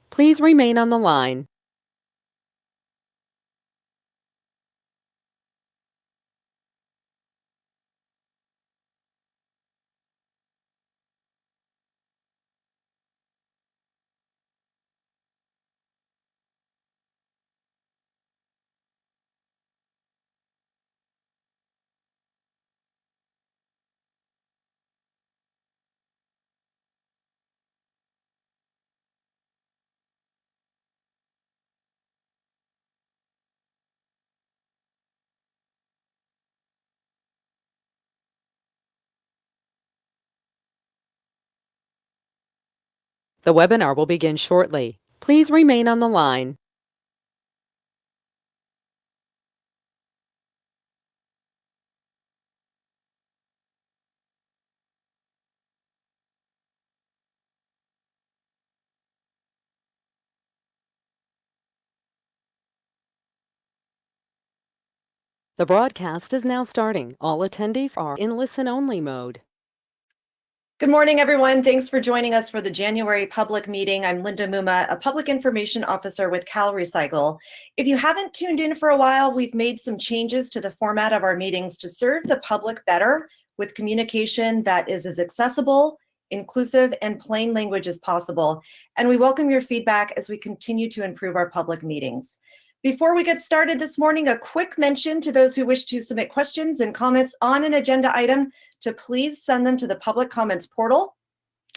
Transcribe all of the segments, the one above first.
Please remain on the line. The webinar will begin shortly. Please remain on the line. The broadcast is now starting. All attendees are in listen-only mode. Good morning, everyone. Thanks for joining us for the January public meeting. I'm Linda Muma, a Public Information Officer with CalRecycle. If you haven't tuned in for a while, we've made some changes to the format of our meetings to serve the public better with communication that is as accessible, inclusive, and plain language as possible. And we welcome your feedback as we continue to improve our public meetings. Before we get started this morning, a quick mention to those who wish to submit questions and comments on an agenda item to please send them to the public comments portal.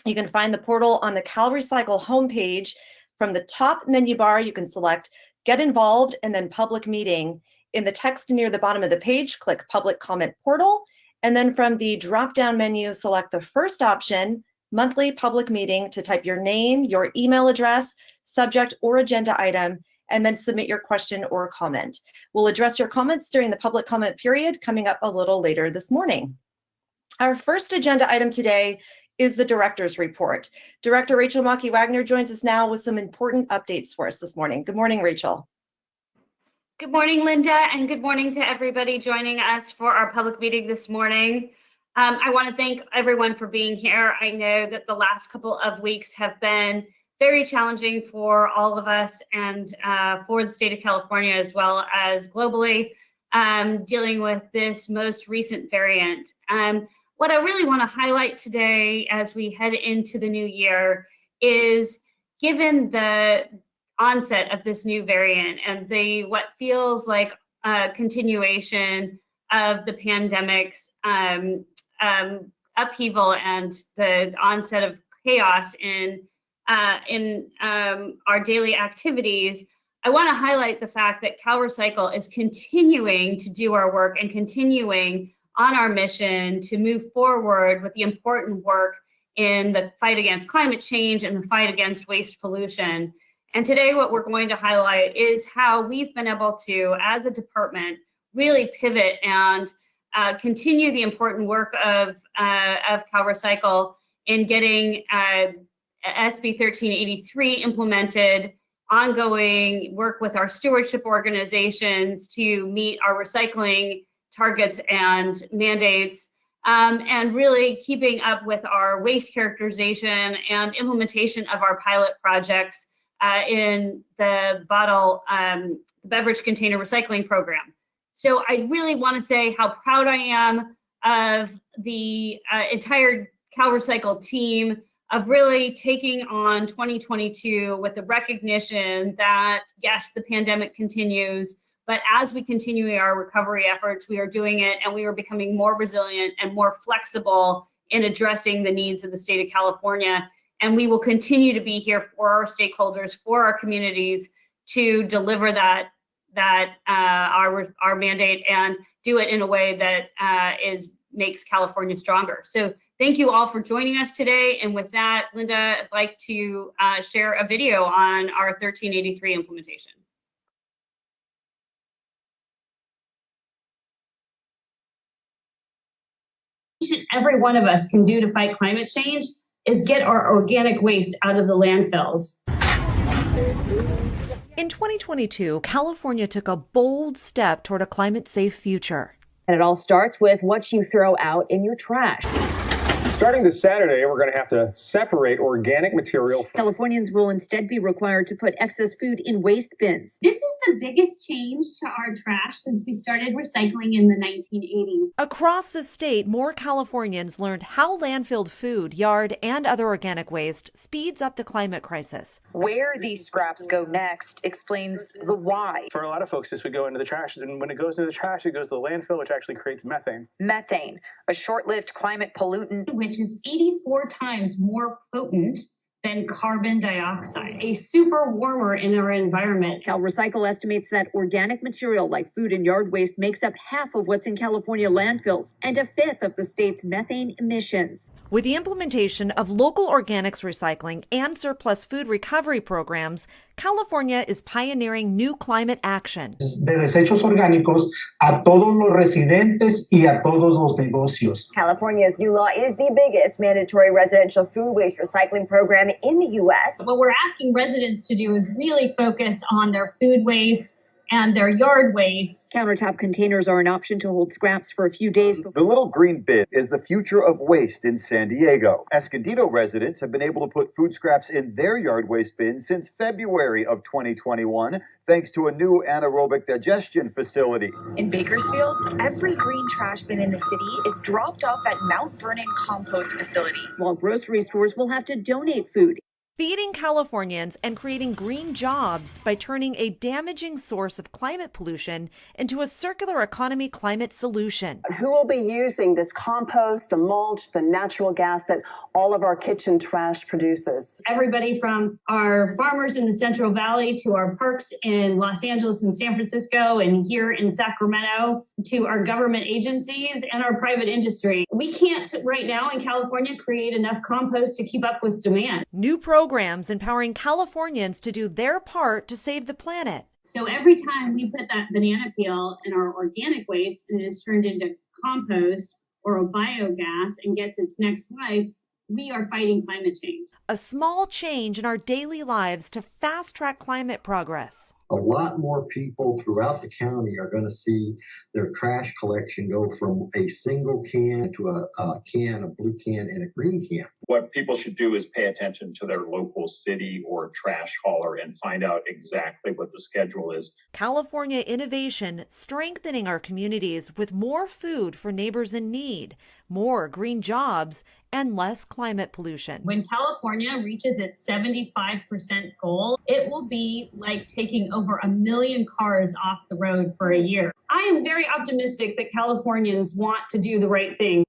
You can find the portal on the CalRecycle homepage. From the top menu bar, you can select Get Involved and then Public Meeting. In the text near the bottom of the page, click Public Comment Portal. And then from the drop-down menu, select the first option, Monthly Public Meeting, to type your name, your email address, subject, or agenda item, and then submit your question or comment. We'll address your comments during the public comment period coming up a little later this morning. Our first agenda item today is the director's report. Director Rachel Maki-Wagner joins us now with some important updates for us this morning. Good morning, Rachel. Good morning, Linda, and good morning to everybody joining us for our public meeting this morning. I want to thank everyone for being here. I know that the last couple of weeks have been very challenging for all of us and for the state of California as well as globally, dealing with this most recent variant. What I really want to highlight today as we head into the new year is, given the onset of this new variant and what feels like a continuation of the pandemic's upheaval and the onset of chaos in our daily activities, I want to highlight the fact that CalRecycle is continuing to do our work and continuing on our mission to move forward with the important work in the fight against climate change and the fight against waste pollution. And today what we're going to highlight is how we've been able to, as a department, really pivot and continue the important work of CalRecycle in getting SB 1383 implemented, ongoing work with our stewardship organizations to meet our recycling targets and mandates, and really keeping up with our waste characterization and implementation of our pilot projects in the beverage container recycling program. So I really want to say how proud I am of the entire CalRecycle team of really taking on 2022 with the recognition that, yes, the pandemic continues, but as we continue our recovery efforts, we are doing it and we are becoming more resilient and more flexible in addressing the needs of the state of California. And we will continue to be here for our stakeholders, for our communities, to deliver our mandate and do it in a way that makes California stronger. So thank you all for joining us today. And with that, Linda, I'd like to share a video on our 1383 implementation. Every one of us can do to fight climate change is get our organic waste out of the landfills. In 2022, California took a bold step toward a climate-safe future. And it all starts with what you throw out in your trash. Starting this Saturday, we're going to have to separate organic material. Californians will instead be required to put excess food in waste bins. This is the biggest change to our trash since we started recycling in the 1980s. Across the state, more Californians learned how landfilled food, yard, and other organic waste speeds up the climate crisis. Where these scraps go next explains the why. For a lot of folks, this would go into the trash, and when it goes into the trash, it goes to the landfill, which actually creates methane. Methane, a short-lived climate pollutant, Which is 84 times more potent than carbon dioxide, a super warmer in our environment. CalRecycle estimates that organic material like food and yard waste makes up half of what's in California landfills and a fifth of the state's methane emissions. With the implementation of local organics recycling and surplus food recovery programs, California is pioneering new climate action. De desechos orgánicos a todos los residentes y a todos los negocios. California's new law is the biggest mandatory residential food waste recycling program in the U.S. What we're asking residents to do is really focus on their food waste and their yard waste. Countertop containers are an option to hold scraps for a few days. The little green bin is the future of waste in San Diego. Escondido residents have been able to put food scraps in their yard waste bin since February of 2021, thanks to a new anaerobic digestion facility. In Bakersfield, every green trash bin in the city is dropped off at Mount Vernon Compost facility. While grocery stores will have to donate food. Feeding Californians and creating green jobs by turning a damaging source of climate pollution into a circular economy climate solution. Who will be using this compost, the mulch, the natural gas that all of our kitchen trash produces? Everybody from our farmers in the Central Valley to our parks in Los Angeles and San Francisco and here in Sacramento to our government agencies and our private industry. We can't right now in California create enough compost to keep up with demand. New programs empowering Californians to do their part to save the planet. So every time we put that banana peel in our organic waste and it is turned into compost or a biogas and gets its next life, we are fighting climate change. A small change in our daily lives to fast-track climate progress. A lot more people throughout the county are going to see their trash collection go from a single can to a can, a blue can, and a green can. What people should do is pay attention to their local city or trash hauler and find out exactly what the schedule is. California innovation strengthening our communities with more food for neighbors in need, more green jobs, and less climate pollution. When California reaches its 75% goal, it will be like taking over 1 million cars off the road for a year. I am very optimistic that Californians want to do the right thing.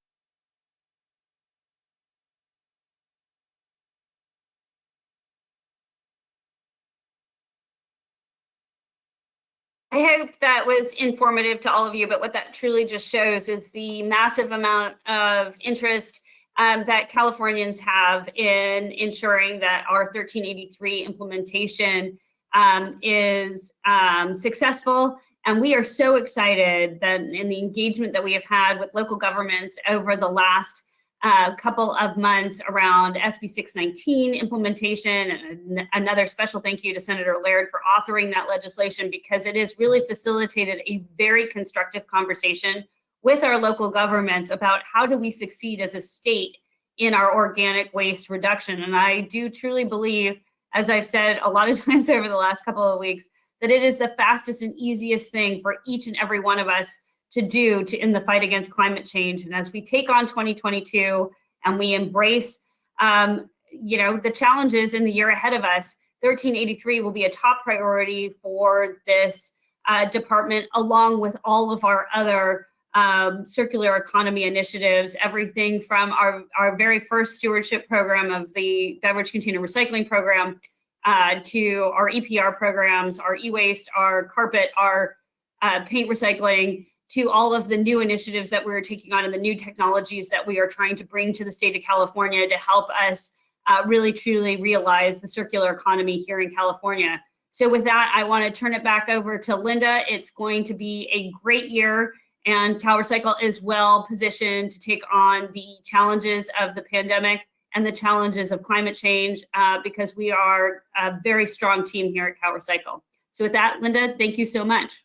I hope that was informative to all of you, but what that truly just shows is the massive amount of interest that Californians have in ensuring that our 1383 implementation is successful. And we are so excited that in the engagement that we have had with local governments over the last couple of months around SB 619 implementation. And another special thank you to Senator Laird for authoring that legislation, because it has really facilitated a very constructive conversation with our local governments about how do we succeed as a state in our organic waste reduction. And I do truly believe, as I've said a lot of times over the last couple of weeks, that it is the fastest and easiest thing for each and every one of us to do in the fight against climate change. And as we take on 2022 and we embrace, the challenges in the year ahead of us, 1383 will be a top priority for this department, along with all of our other circular economy initiatives, everything from our very first stewardship program of the beverage container recycling program to our EPR programs, our e-waste, our carpet, our paint recycling, to all of the new initiatives that we're taking on and the new technologies that we are trying to bring to the state of California to help us really truly realize the circular economy here in California. So with that, I want to turn it back over to Linda. It's going to be a great year, and CalRecycle is well positioned to take on the challenges of the pandemic and the challenges of climate change because we are a very strong team here at CalRecycle. So with that, Linda, thank you so much.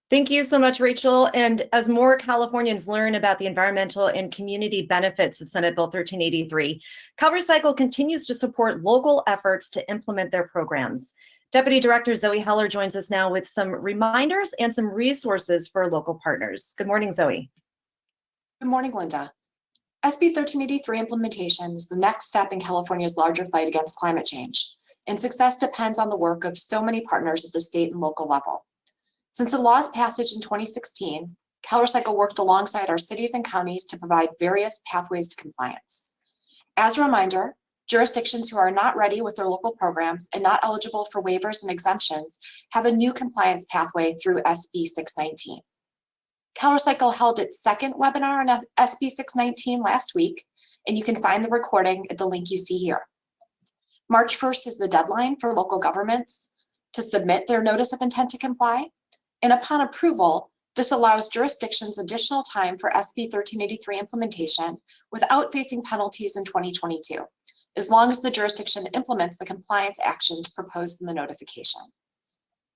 Thank you so much, Rachel. And as more Californians learn about the environmental and community benefits of Senate Bill 1383, CalRecycle continues to support local efforts to implement their programs. Deputy Director Zoe Heller joins us now with some reminders and some resources for local partners. Good morning, Zoe. Good morning, Linda. SB 1383 implementation is the next step in California's larger fight against climate change, and success depends on the work of so many partners at the state and local level. Since the law's passage in 2016, CalRecycle worked alongside our cities and counties to provide various pathways to compliance. As a reminder, jurisdictions who are not ready with their local programs and not eligible for waivers and exemptions have a new compliance pathway through SB 619. CalRecycle held its second webinar on SB 619 last week, and you can find the recording at the link you see here. March 1st is the deadline for local governments to submit their notice of intent to comply. And upon approval, this allows jurisdictions additional time for SB 1383 implementation without facing penalties in 2022, as long as the jurisdiction implements the compliance actions proposed in the notification.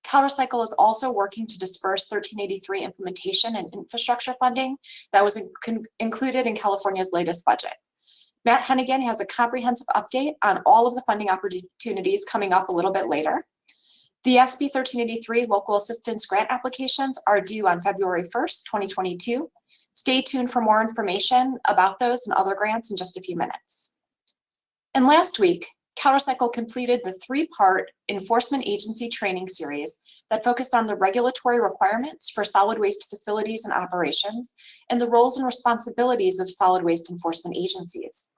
CalRecycle is also working to disperse 1383 implementation and infrastructure funding that was included in California's latest budget. Matt Hennigan has a comprehensive update on all of the funding opportunities coming up a little bit later. The SB 1383 local assistance grant applications are due on February 1st, 2022. Stay tuned for more information about those and other grants in just a few minutes. And last week, CalRecycle completed the three-part enforcement agency training series that focused on the regulatory requirements for solid waste facilities and operations and the roles and responsibilities of solid waste enforcement agencies.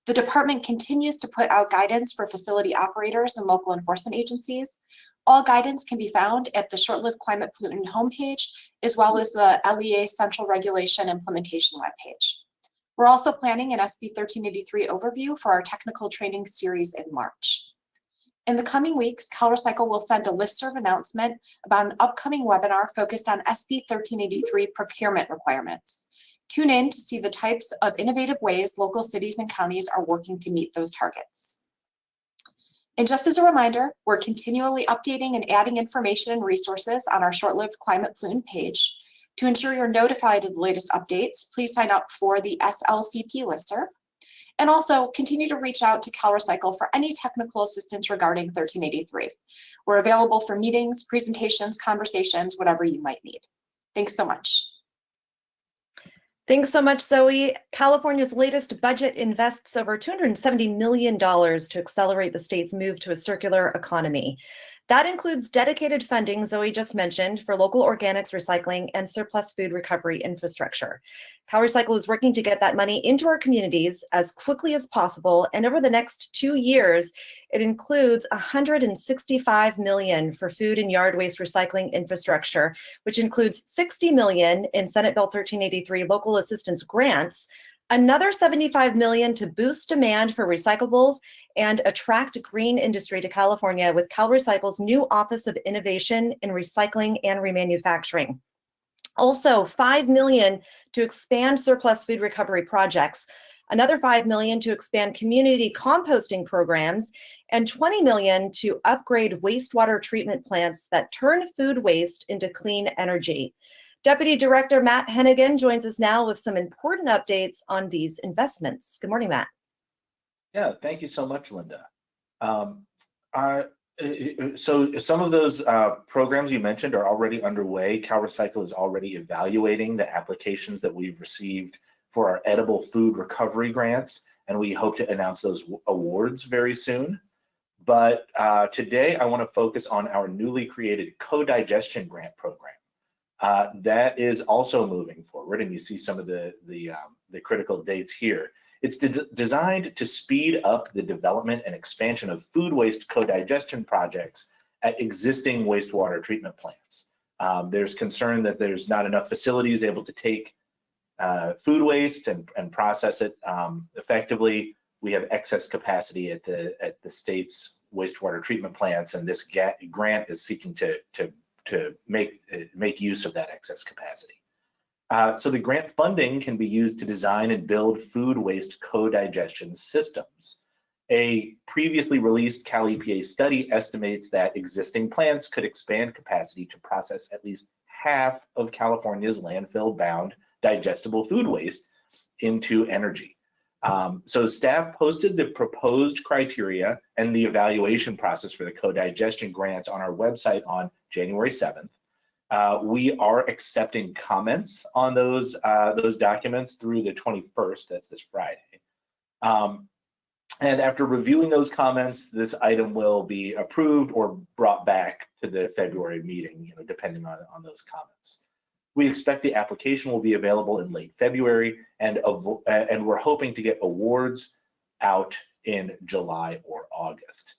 The department continues to put out guidance for facility operators and local enforcement agencies. All guidance can be found at the short-lived climate pollutant homepage, as well as the LEA Central Regulation Implementation webpage. We're also planning an SB 1383 overview for our technical training series in March. In the coming weeks, CalRecycle will send a listserv announcement about an upcoming webinar focused on SB 1383 procurement requirements. Tune in to see the types of innovative ways local cities and counties are working to meet those targets. And just as a reminder, we're continually updating and adding information and resources on our short-lived climate pollutant page. To ensure you're notified of the latest updates, please sign up for the SLCP listserv. And also continue to reach out to CalRecycle for any technical assistance regarding 1383. We're available for meetings, presentations, conversations, whatever you might need. Thanks so much. Thanks so much, Zoe. California's latest budget invests over $270 million to accelerate the state's move to a circular economy. That includes dedicated funding, Zoe just mentioned, for local organics recycling and surplus food recovery infrastructure. CalRecycle is working to get that money into our communities as quickly as possible. And over the next 2 years, it includes $165 million for food and yard waste recycling infrastructure, which includes $60 million in Senate Bill 1383 local assistance grants, another $75 million to boost demand for recyclables and attract green industry to California with CalRecycle's new Office of Innovation in Recycling and Remanufacturing. Also, $5 million to expand surplus food recovery projects, another $5 million to expand community composting programs, and $20 million to upgrade wastewater treatment plants that turn food waste into clean energy. Deputy Director Matt Hennigan joins us now with some important updates on these investments. Good morning, Matt. Yeah, thank you so much, Linda. So some of those programs you mentioned are already underway. CalRecycle is already evaluating the applications that we've received for our edible food recovery grants, and we hope to announce those awards very soon. But today I want to focus on our newly created Co-Digestion grant program. That is also moving forward, and you see some of the critical dates here. It's designed to speed up the development and expansion of food waste co-digestion projects at existing wastewater treatment plants. There's concern that there's not enough facilities able to take food waste and process it effectively. We have excess capacity at the state's wastewater treatment plants, and this grant is seeking to make use of that excess capacity. So the grant funding can be used to design and build food waste co-digestion systems. A previously released Cal EPA study estimates that existing plants could expand capacity to process at least half of California's landfill-bound digestible food waste into energy. So staff posted the proposed criteria and the evaluation process for the co-digestion grants on our website on January 7th. We are accepting comments on those documents through the 21st, that's this Friday. And after reviewing those comments, this item will be approved or brought back to the February meeting, depending on those comments. We expect the application will be available in late February, and we're hoping to get awards out in July or August.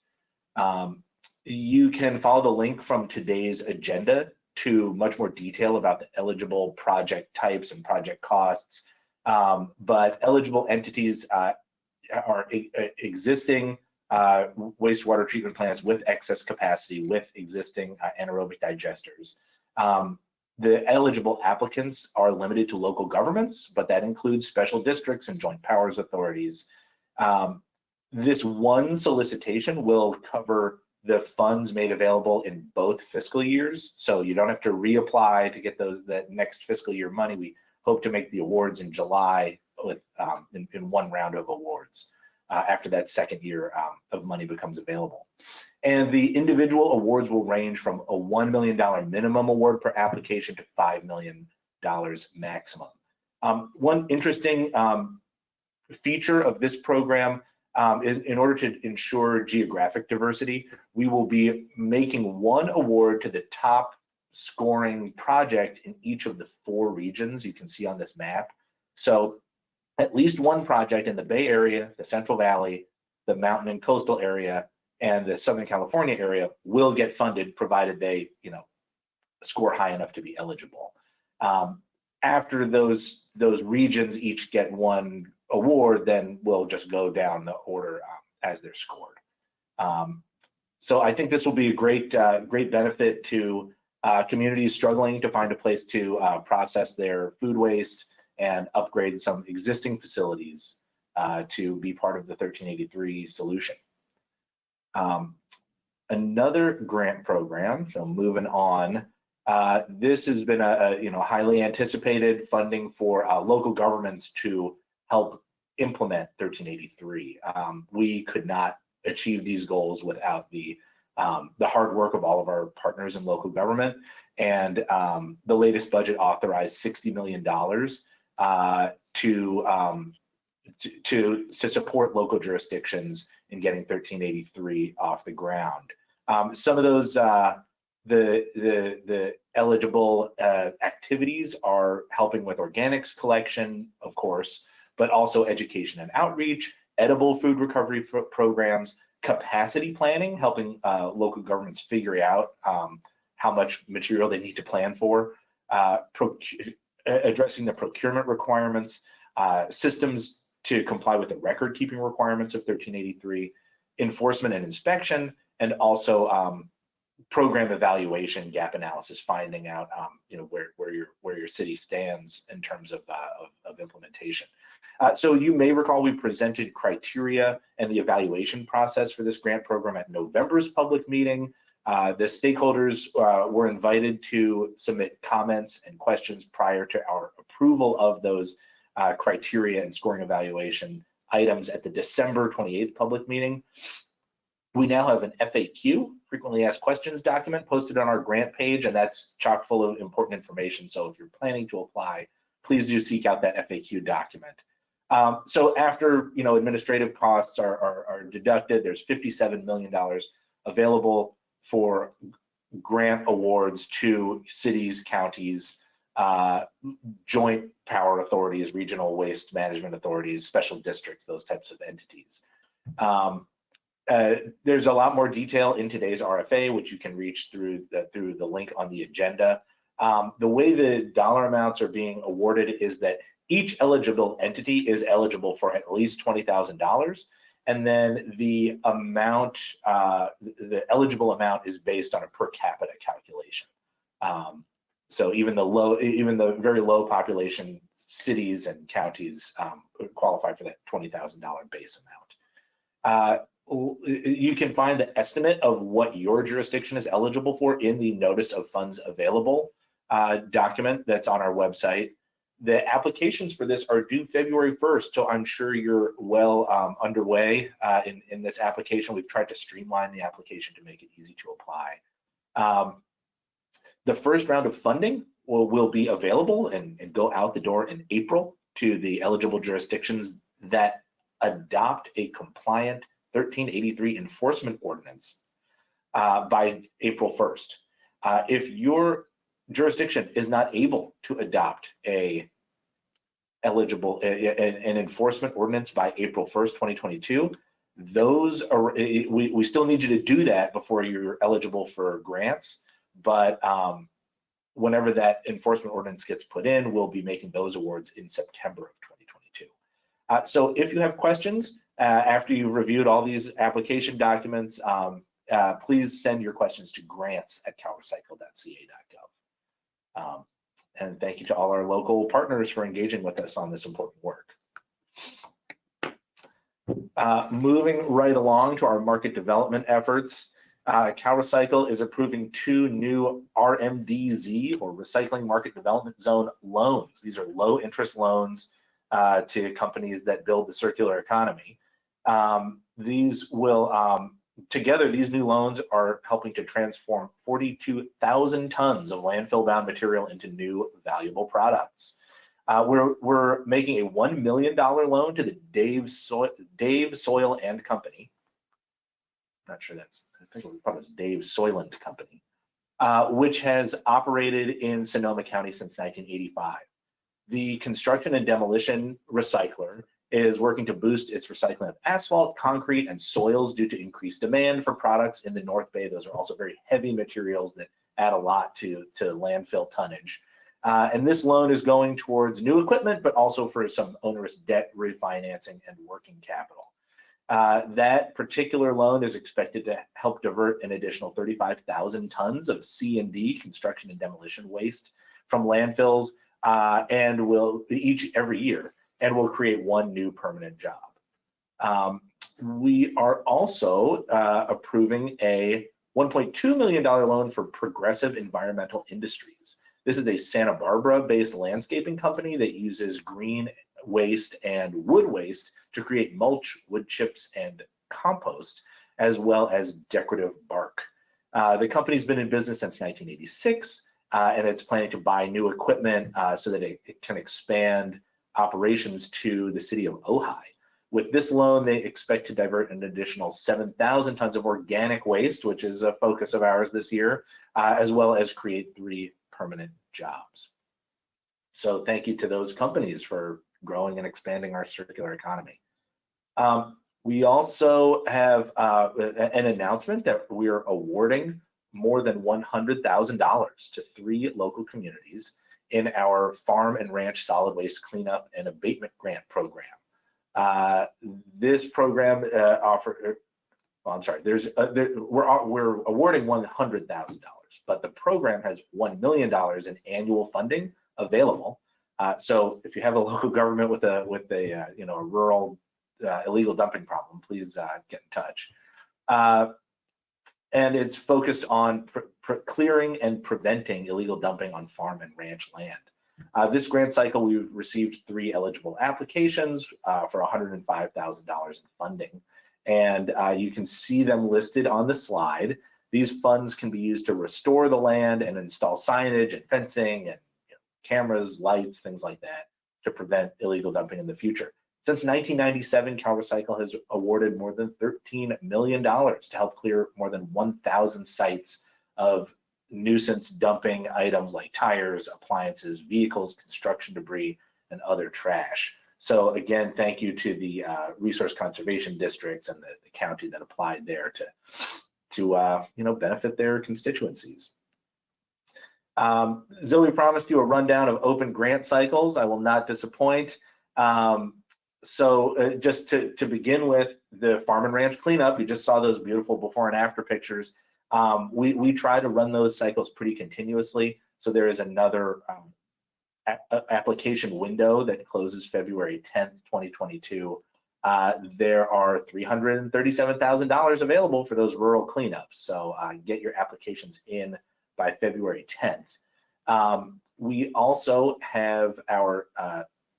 You can follow the link from today's agenda to much more detail about the eligible project types and project costs, but eligible entities are existing wastewater treatment plants with excess capacity with existing anaerobic digesters. The eligible applicants are limited to local governments, but that includes special districts and joint powers authorities. This one solicitation will cover the funds made available in both fiscal years, so you don't have to reapply to get that next fiscal year money. We hope to make the awards in July with in one round of awards after that second year of money becomes available. And the individual awards will range from a $1 million minimum award per application to $5 million maximum. One interesting feature of this program, in order to ensure geographic diversity, we will be making one award to the top scoring project in each of the 4 regions you can see on this map. So at least one project in the Bay Area, the Central Valley, the Mountain and Coastal area, and the Southern California area will get funded, provided they, score high enough to be eligible. After those regions each get one award, then we'll just go down the order as they're scored. So I think this will be a great benefit to communities struggling to find a place to process their food waste and upgrade some existing facilities to be part of the 1383 solution. Another grant program, so moving on, this has been a highly anticipated funding for local governments to help implement 1383. We could not achieve these goals without the hard work of all of our partners in local government, and the latest budget authorized $60 million to support local jurisdictions in getting 1383 off the ground. Some of those the eligible activities are helping with organics collection, of course, but also education and outreach, edible food recovery programs, capacity planning, helping local governments figure out how much material they need to plan for, addressing the procurement requirements, systems to comply with the record keeping requirements of 1383, enforcement and inspection, and also program evaluation, gap analysis, finding out where your city stands in terms of implementation. So you may recall we presented criteria and the evaluation process for this grant program at November's public meeting. The stakeholders were invited to submit comments and questions prior to our approval of those criteria and scoring evaluation items at the December 28th public meeting. We now have an FAQ, frequently asked questions document, posted on our grant page, and that's chock full of important information. So if you're planning to apply, please do seek out that FAQ document. So after administrative costs are deducted, there's $57 million available for grant awards to cities, counties, joint power authorities, regional waste management authorities, special districts, those types of entities. There's a lot more detail in today's RFA, which you can reach through the link on the agenda. The way the dollar amounts are being awarded is that each eligible entity is eligible for at least $20,000, and then the amount, the eligible amount, is based on a per capita calculation. So even the very low population cities and counties qualify for that $20,000 base amount. You can find the estimate of what your jurisdiction is eligible for in the notice of funds available. document that's on our website. The applications for this are due February 1st, so I'm sure you're well underway in this application. We've tried to streamline the application to make it easy to apply. The first round of funding will be available and go out the door in April to the eligible jurisdictions that adopt a compliant 1383 enforcement ordinance by April 1st. If your jurisdiction is not able to adopt an enforcement ordinance by April 1st, 2022, those are, we still need you to do that before you're eligible for grants, but whenever that enforcement ordinance gets put in, we'll be making those awards in September of 2022. So if you have questions after you've reviewed all these application documents, please send your questions to grants@calrecycle.ca.gov. And thank you to all our local partners for engaging with us on this important work. Moving right along to our market development efforts, CalRecycle is approving 2 new RMDZ, or Recycling Market Development Zone loans. These are low interest loans to companies that build the circular economy. These will, together, these new loans are helping to transform 42,000 tons of landfill-bound material into new valuable products. We're making a $1 million loan to the Dave Soil and Company. I'm not sure that's, I think it was probably Dave Soyland Company, which has operated in Sonoma County since 1985. The construction and demolition recycler is working to boost its recycling of asphalt, concrete, and soils due to increased demand for products in the North Bay. Those are also very heavy materials that add a lot to landfill tonnage. And this loan is going towards new equipment, but also for some onerous debt refinancing and working capital. That particular loan is expected to help divert an additional 35,000 tons of C&D, construction and demolition waste, from landfills, and will every year, and will create 1 new permanent job. We are also approving a $1.2 million loan for Progressive Environmental Industries. This is a Santa Barbara-based landscaping company that uses green waste and wood waste to create mulch, wood chips, and compost, as well as decorative bark. The company's been in business since 1986, and it's planning to buy new equipment so that it can expand operations to the city of Ojai. With this loan, they expect to divert an additional 7,000 tons of organic waste, which is a focus of ours this year, as well as create 3 permanent jobs. So thank you to those companies for growing and expanding our circular economy. We also have an announcement that we are awarding more than $100,000 to 3 local communities in our Farm and Ranch Solid Waste Cleanup and Abatement Grant Program. This program we're awarding $100,000, but the program has $1 million in annual funding available. So if you have a local government with a rural illegal dumping problem, please get in touch. And it's focused on clearing and preventing illegal dumping on farm and ranch land. This grant cycle, we've received 3 eligible applications for $105,000 in funding. And you can see them listed on the slide. These funds can be used to restore the land and install signage and fencing and cameras, lights, things like that to prevent illegal dumping in the future. Since 1997, CalRecycle has awarded more than $13 million to help clear more than 1,000 sites of nuisance dumping items like tires, appliances, vehicles, construction debris, and other trash. So again, thank you to the resource conservation districts and the county that applied there to benefit their constituencies. Zoe promised you a rundown of open grant cycles. I will not disappoint. So just to begin with, the Farm and Ranch Cleanup, you just saw those beautiful before and after pictures. We try to run those cycles pretty continuously. So there is another application window that closes February 10th, 2022. There are $337,000 available for those rural cleanups. So get your applications in by February 10th. We also have our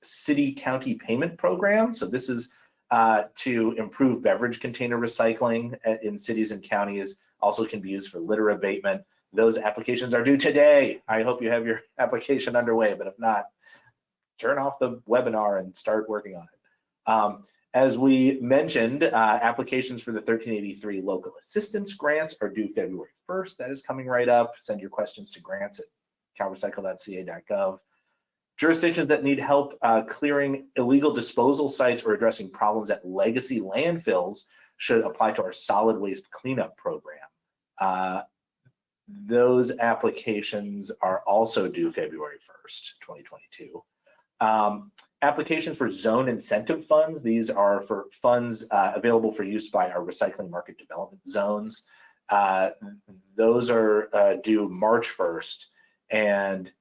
city-county payment program. So this is to improve beverage container recycling in cities and counties. Also can be used for litter abatement. Those applications are due today. I hope you have your application underway, but if not, turn off the webinar and start working on it. As we mentioned, applications for the 1383 local assistance grants are due February 1st. That is coming right up. Send your questions to grants@calrecycle.ca.gov. Jurisdictions that need help clearing illegal disposal sites or addressing problems at legacy landfills should apply to our solid waste cleanup program. Those applications are also due February 1st, 2022. Applications for zone incentive funds. These are for funds available for use by our recycling market development zones. Those are due March 1st. And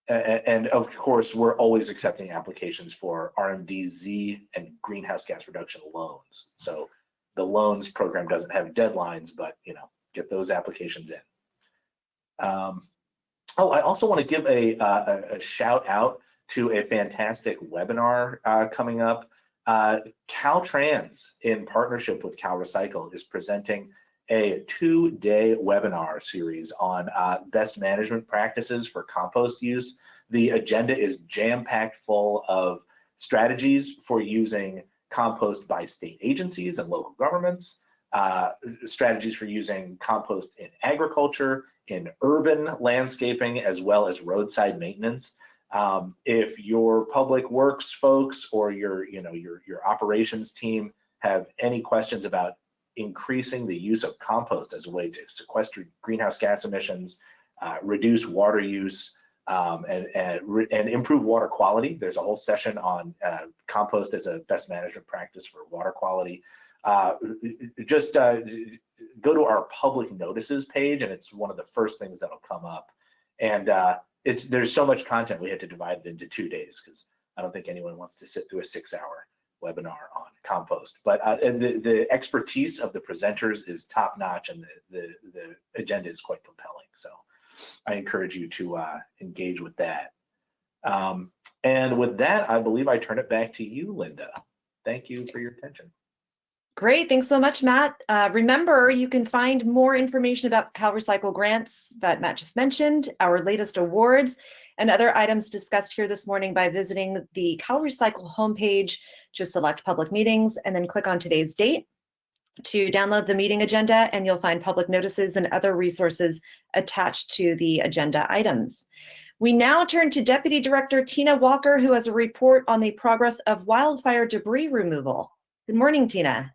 of course, we're always accepting applications for RMDZ and greenhouse gas reduction loans. So the loans program doesn't have deadlines, but get those applications in. Oh, I also want to give a shout out to a fantastic webinar coming up. Caltrans, in partnership with CalRecycle, is presenting a 2-day webinar series on best management practices for compost use. The agenda is jam-packed full of strategies for using compost by state agencies and local governments, strategies for using compost in agriculture, in urban landscaping, as well as roadside maintenance. If your public works folks or your operations team have any questions about increasing the use of compost as a way to sequester greenhouse gas emissions, reduce water use, and improve water quality, there's a whole session on compost as a best management practice for water quality. Just go to our public notices page, and it's one of the first things that'll come up. And there's so much content, we had to divide it into 2 days because I don't think anyone wants to sit through a 6-hour webinar on compost. But and the expertise of the presenters is top notch, and the agenda is quite compelling. So I encourage you to engage with that. And with that, I believe I turn it back to you, Linda. Thank you for your attention. Great, thanks so much, Matt. Remember, you can find more information about CalRecycle grants that Matt just mentioned, our latest awards, and other items discussed here this morning by visiting the CalRecycle homepage. Just select public meetings and then click on today's date to download the meeting agenda, and you'll find public notices and other resources attached to the agenda items. We now turn to Deputy Director Tina Walker, who has a report on the progress of wildfire debris removal. Good morning, Tina.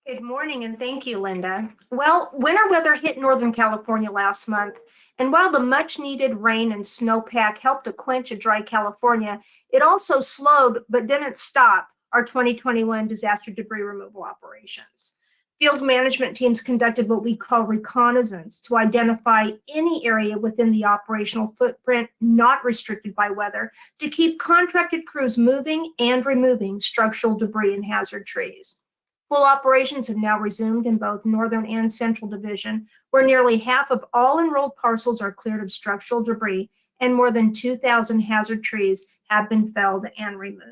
Good morning, and thank you, Linda. Well, winter weather hit Northern California last month, and while the much-needed rain and snowpack helped to quench a dry California, it also slowed but didn't stop our 2021 disaster debris removal operations. Field management teams conducted what we call reconnaissance to identify any area within the operational footprint not restricted by weather to keep contracted crews moving and removing structural debris and hazard trees. Full operations have now resumed in both Northern and Central Division, where nearly half of all enrolled parcels are cleared of structural debris and more than 2,000 hazard trees have been felled and removed.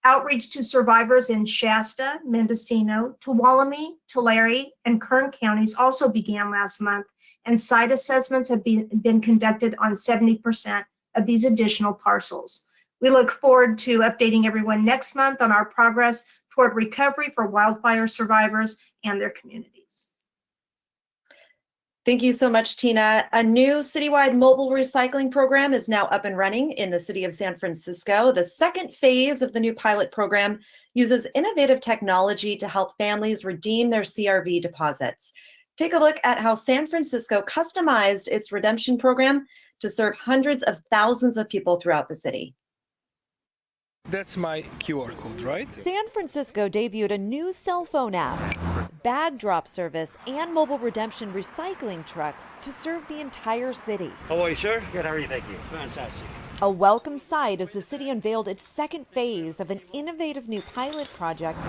Outreach to survivors in Shasta, Mendocino, Tuolumne, Tulare, and Kern counties also began last month, and site assessments have been conducted on 70% of these additional parcels. We look forward to updating everyone next month on our progress toward recovery for wildfire survivors and their communities. Thank you so much, Tina. A new citywide mobile recycling program is now up and running in the city of San Francisco. The second phase of the new pilot program uses innovative technology to help families redeem their CRV deposits. Take a look at how San Francisco customized its redemption program to serve hundreds of thousands of people throughout the city. That's my QR code, right? San Francisco debuted a new cell phone app, bag drop service, and mobile redemption recycling trucks to serve the entire city. How are you, sir? Good, how are you? Thank you. Fantastic. A welcome sight as the city unveiled its second phase of an innovative new pilot project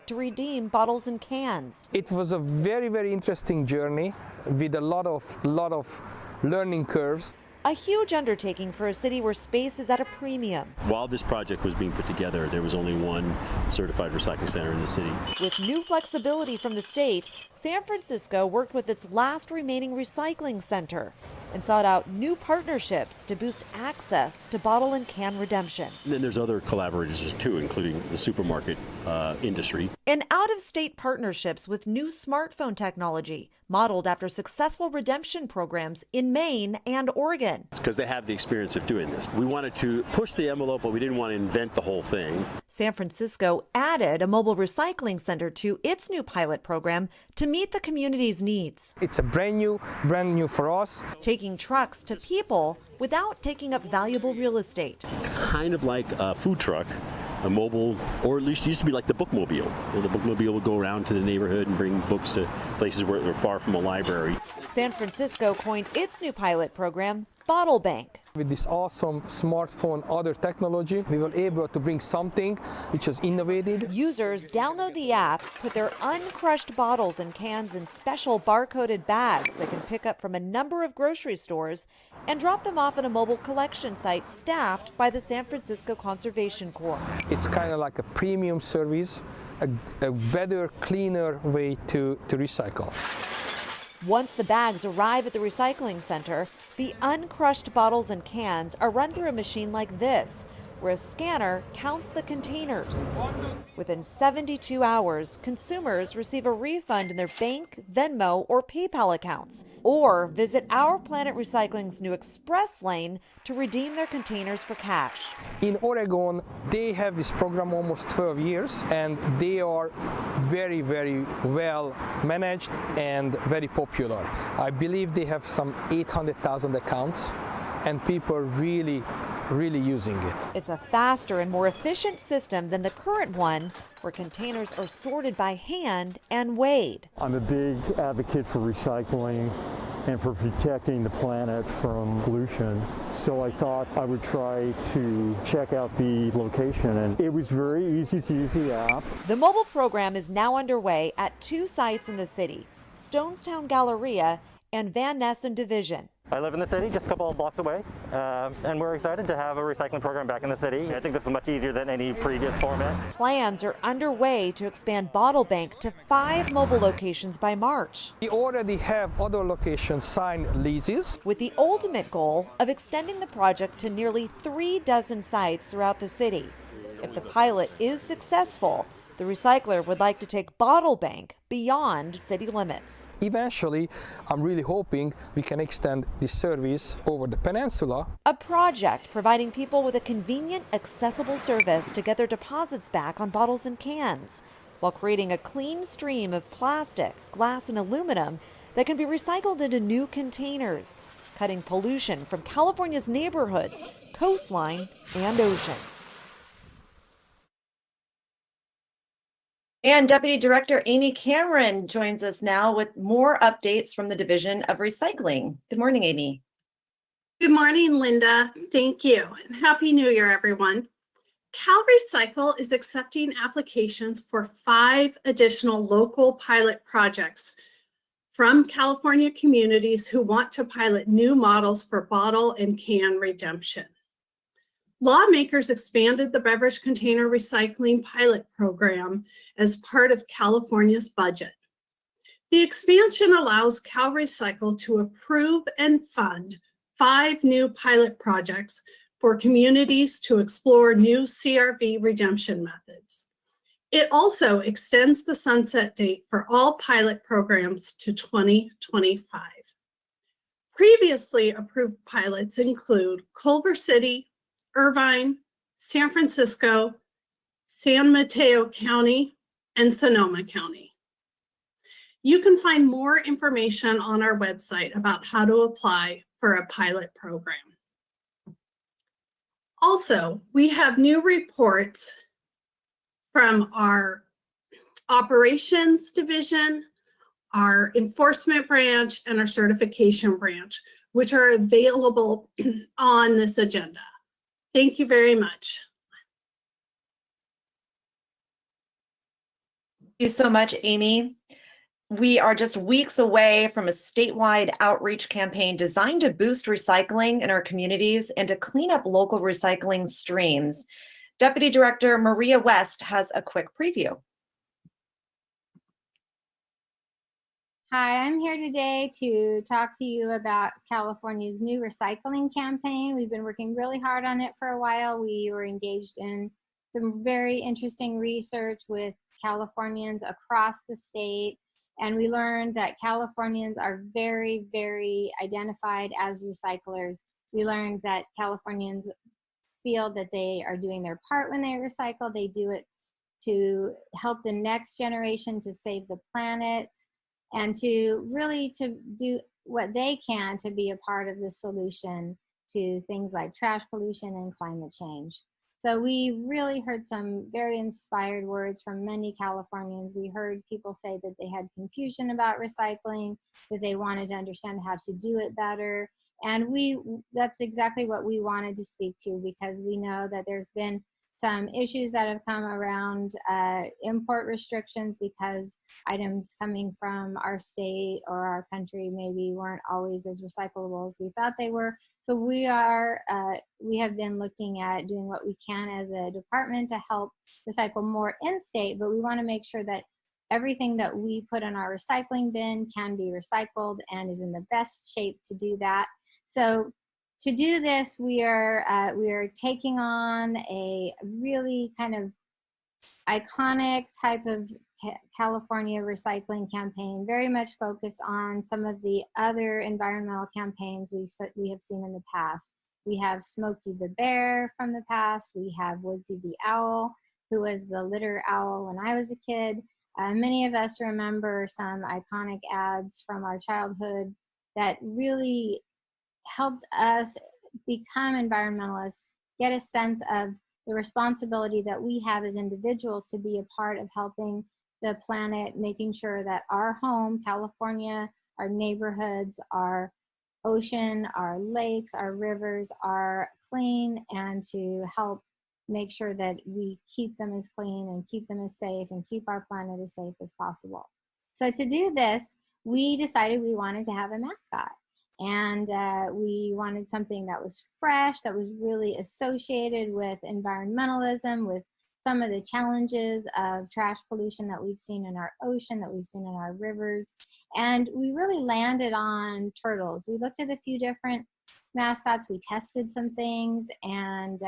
to redeem bottles and cans. It was a very, very interesting journey with a lot of learning curves. A huge undertaking for a city where space is at a premium. While this project was being put together, there was only one certified recycling center in the city. With new flexibility from the state, San Francisco worked with its last remaining recycling center and sought out new partnerships to boost access to bottle and can redemption. And then there's other collaborators too, including the supermarket industry. And out-of-state partnerships with new smartphone technology, modeled after successful redemption programs in Maine and Oregon. Because they have the experience of doing this. We wanted to push the envelope, but we didn't want to invent the whole thing. San Francisco added a mobile recycling center to its new pilot program to meet the community's needs. It's a brand new for us. Taking trucks to people without taking up valuable real estate. Kind of like a food truck, a mobile, or at least used to be like the bookmobile. The bookmobile would go around to the neighborhood and bring books to places where they're far from a library. San Francisco coined its new pilot program Bottle Bank. With this awesome smartphone, other technology, we were able to bring something which was innovative. Users download the app, put their uncrushed bottles and cans in special barcoded bags they can pick up from a number of grocery stores and drop them off at a mobile collection site staffed by the San Francisco Conservation Corps. It's kind of like a premium service, a better, cleaner way to recycle. Once the bags arrive at the recycling center, the uncrushed bottles and cans are run through a machine like this, where a scanner counts the containers. Within 72 hours, consumers receive a refund in their bank, Venmo, or PayPal accounts, or visit Our Planet Recycling's new Express Lane to redeem their containers for cash. In Oregon, they have this program almost 12 years, and they are very, very well managed and very popular. I believe they have some 800,000 accounts, and people are really using it. It's a faster and more efficient system than the current one, where containers are sorted by hand and weighed. I'm a big advocate for recycling and for protecting the planet from pollution. So I thought I would try to check out the location, and it was very easy to use the app. The mobile program is now underway at 2 sites in the city, Stonestown Galleria and Van Ness Division. I live in the city, just a couple of blocks away, and we're excited to have a recycling program back in the city. I think this is much easier than any previous format. Plans are underway to expand Bottle Bank to 5 mobile locations by March. We already have other locations signed leases, with the ultimate goal of extending the project to nearly 36 sites throughout the city. If the pilot is successful, the recycler would like to take Bottle Bank beyond city limits. Eventually, I'm really hoping we can extend this service over the peninsula. A project providing people with a convenient, accessible service to get their deposits back on bottles and cans, while creating a clean stream of plastic, glass, and aluminum that can be recycled into new containers, cutting pollution from California's neighborhoods, coastline, and ocean. And Deputy Director Amy Cameron joins us now with more updates from the Division of Recycling. Good morning, Amy. Good morning, Linda. Thank you. And Happy New Year, everyone. CalRecycle is accepting applications for 5 additional local pilot projects from California communities who want to pilot new models for bottle and can redemption. Lawmakers expanded the beverage container recycling pilot program as part of California's budget. The expansion allows CalRecycle to approve and fund 5 new pilot projects for communities to explore new CRV redemption methods. It also extends the sunset date for all pilot programs to 2025. Previously approved pilots include Culver City, Irvine, San Francisco, San Mateo County, and Sonoma County. You can find more information on our website about how to apply for a pilot program. Also, we have new reports from our operations division, our enforcement branch, and our certification branch, which are available on this agenda. Thank you very much. you so much, Amy. We are just weeks away from a statewide outreach campaign designed to boost recycling in our communities and to clean up local recycling streams. Deputy Director Maria West has a quick preview. Hi, I'm here today to talk to you about California's new recycling campaign. We've been working really hard on it for a while. We were engaged in some very interesting research with Californians across the state, and we learned that Californians are very, very identified as recyclers. We learned that Californians feel that they are doing their part when they recycle. They do it to help the next generation to save the planet, and to really to do what they can to be a part of the solution to things like trash pollution and climate change. So we really heard some very inspired words from many Californians. We heard people say that they had confusion about recycling, that they wanted to understand how to do it better. And that's exactly what we wanted to speak to, because we know that there's been some issues that have come around import restrictions because items coming from our state or our country maybe weren't always as recyclable as we thought they were. So we have been looking at doing what we can as a department to help recycle more in-state, but we want to make sure that everything that we put in our recycling bin can be recycled and is in the best shape to do that. So to do this, we are taking on a really kind of iconic type of California recycling campaign, very much focused on some of the other environmental campaigns we have seen in the past. We have Smokey the Bear from the past. We have Woodsy the Owl, who was the litter owl when I was a kid. Many of us remember some iconic ads from our childhood that really helped us become environmentalists, get a sense of the responsibility that we have as individuals to be a part of helping the planet, making sure that our home, California, our neighborhoods, our ocean, our lakes, our rivers are clean, and to help make sure that we keep them as clean and keep them as safe and keep our planet as safe as possible. So to do this, we decided we wanted to have a mascot. And we wanted something that was fresh, that was really associated with environmentalism, with some of the challenges of trash pollution that we've seen in our ocean, that we've seen in our rivers. And we really landed on turtles. We looked at a few different mascots, we tested some things, and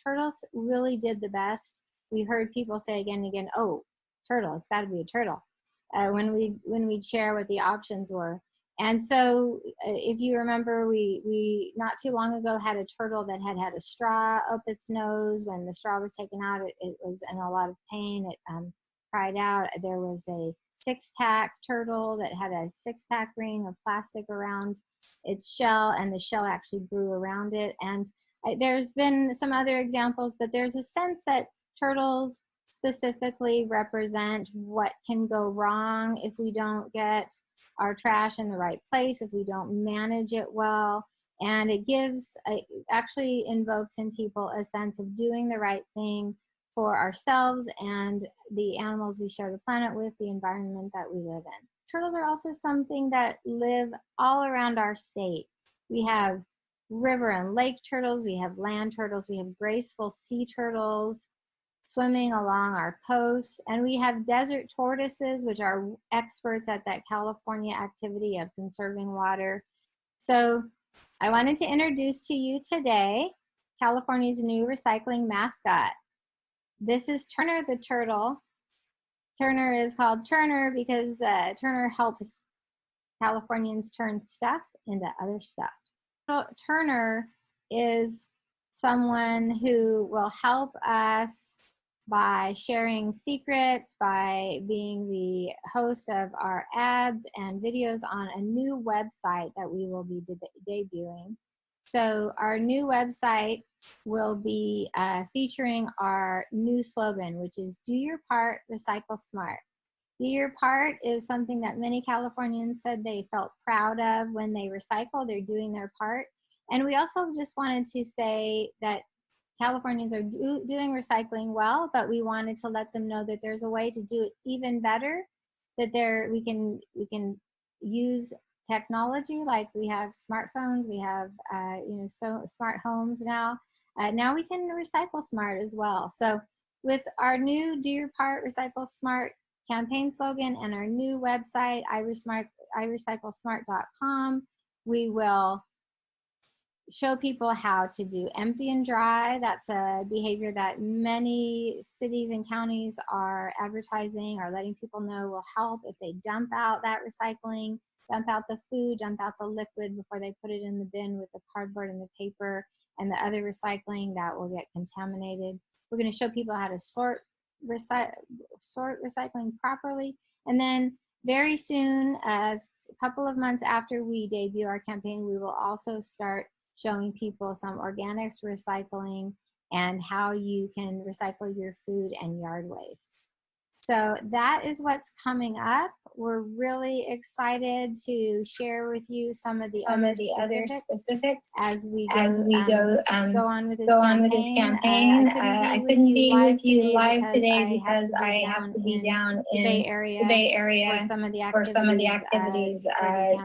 turtles really did the best. We heard people say again and again, oh, turtle, it's gotta be a turtle, when we'd share what the options were. And so if you remember, we not too long ago had a turtle that had a straw up its nose. When the straw was taken out, it was in a lot of pain. It cried out. There was a six-pack turtle that had a six-pack ring of plastic around its shell, and the shell actually grew around it. And there's been some other examples, but there's a sense that turtles specifically represent what can go wrong if we don't get our trash in the right place, if we don't manage it well. And it actually invokes in people a sense of doing the right thing for ourselves and the animals we share the planet with, the environment that we live in. Turtles are also something that live all around our state. We have river and lake turtles, we have land turtles, we have graceful sea turtles swimming along our coast, and we have desert tortoises, which are experts at that California activity of conserving water. So I wanted to introduce to you today California's new recycling mascot. This is Turner the turtle. Turner is called Turner because Turner helps Californians turn stuff into other stuff. Turner is someone who will help us by sharing secrets, by being the host of our ads and videos on a new website that we will be debuting. So our new website will be featuring our new slogan, which is "Do Your Part, Recycle Smart." Do your part is something that many Californians said they felt proud of when they recycle. They're doing their part. And we also just wanted to say that Californians are doing recycling well, but we wanted to let them know that there's a way to do it even better, that we can use technology, like we have smartphones, we have so smart homes now. Now we can recycle smart as well. So with our new Do Your Part, Recycle Smart campaign slogan and our new website, iRecycleSmart.com, we will show people how to do empty and dry. That's a behavior that many cities and counties are advertising or letting people know will help if they dump out that recycling, dump out the food, dump out the liquid before they put it in the bin with the cardboard and the paper and the other recycling that will get contaminated. We're going to show people how to sort recycling properly. And then very soon, a couple of months after we debut our campaign, we will also start showing people some organics recycling and how you can recycle your food and yard waste. So that is what's coming up. We're really excited to share with you some of the other specifics as we go on with this campaign. I couldn't be with you live today because I have to be down in the Bay Area for some of the activities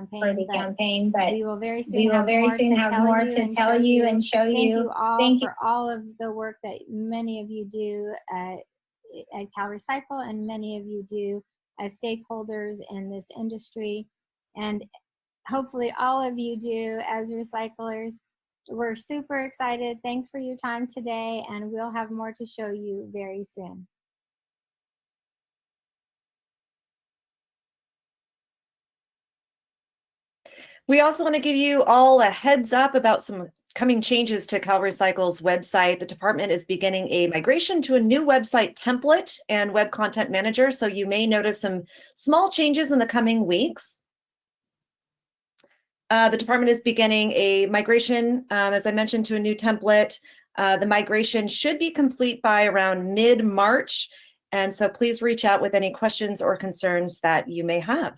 for the campaign. But we will very soon have more to tell you and show you. Thank you for all of the work that many of you do at CalRecycle and many of you do as stakeholders in this industry, and hopefully all of you do as recyclers. We're super excited. Thanks for your time today, and we'll have more to show you very soon. We also want to give you all a heads up about some coming changes to CalRecycle's website. The department is beginning a migration to a new website template and web content manager, so you may notice some small changes in the coming weeks. The department is beginning a migration, as I mentioned, to a new template. The migration should be complete by around mid-March, and so please reach out with any questions or concerns that you may have.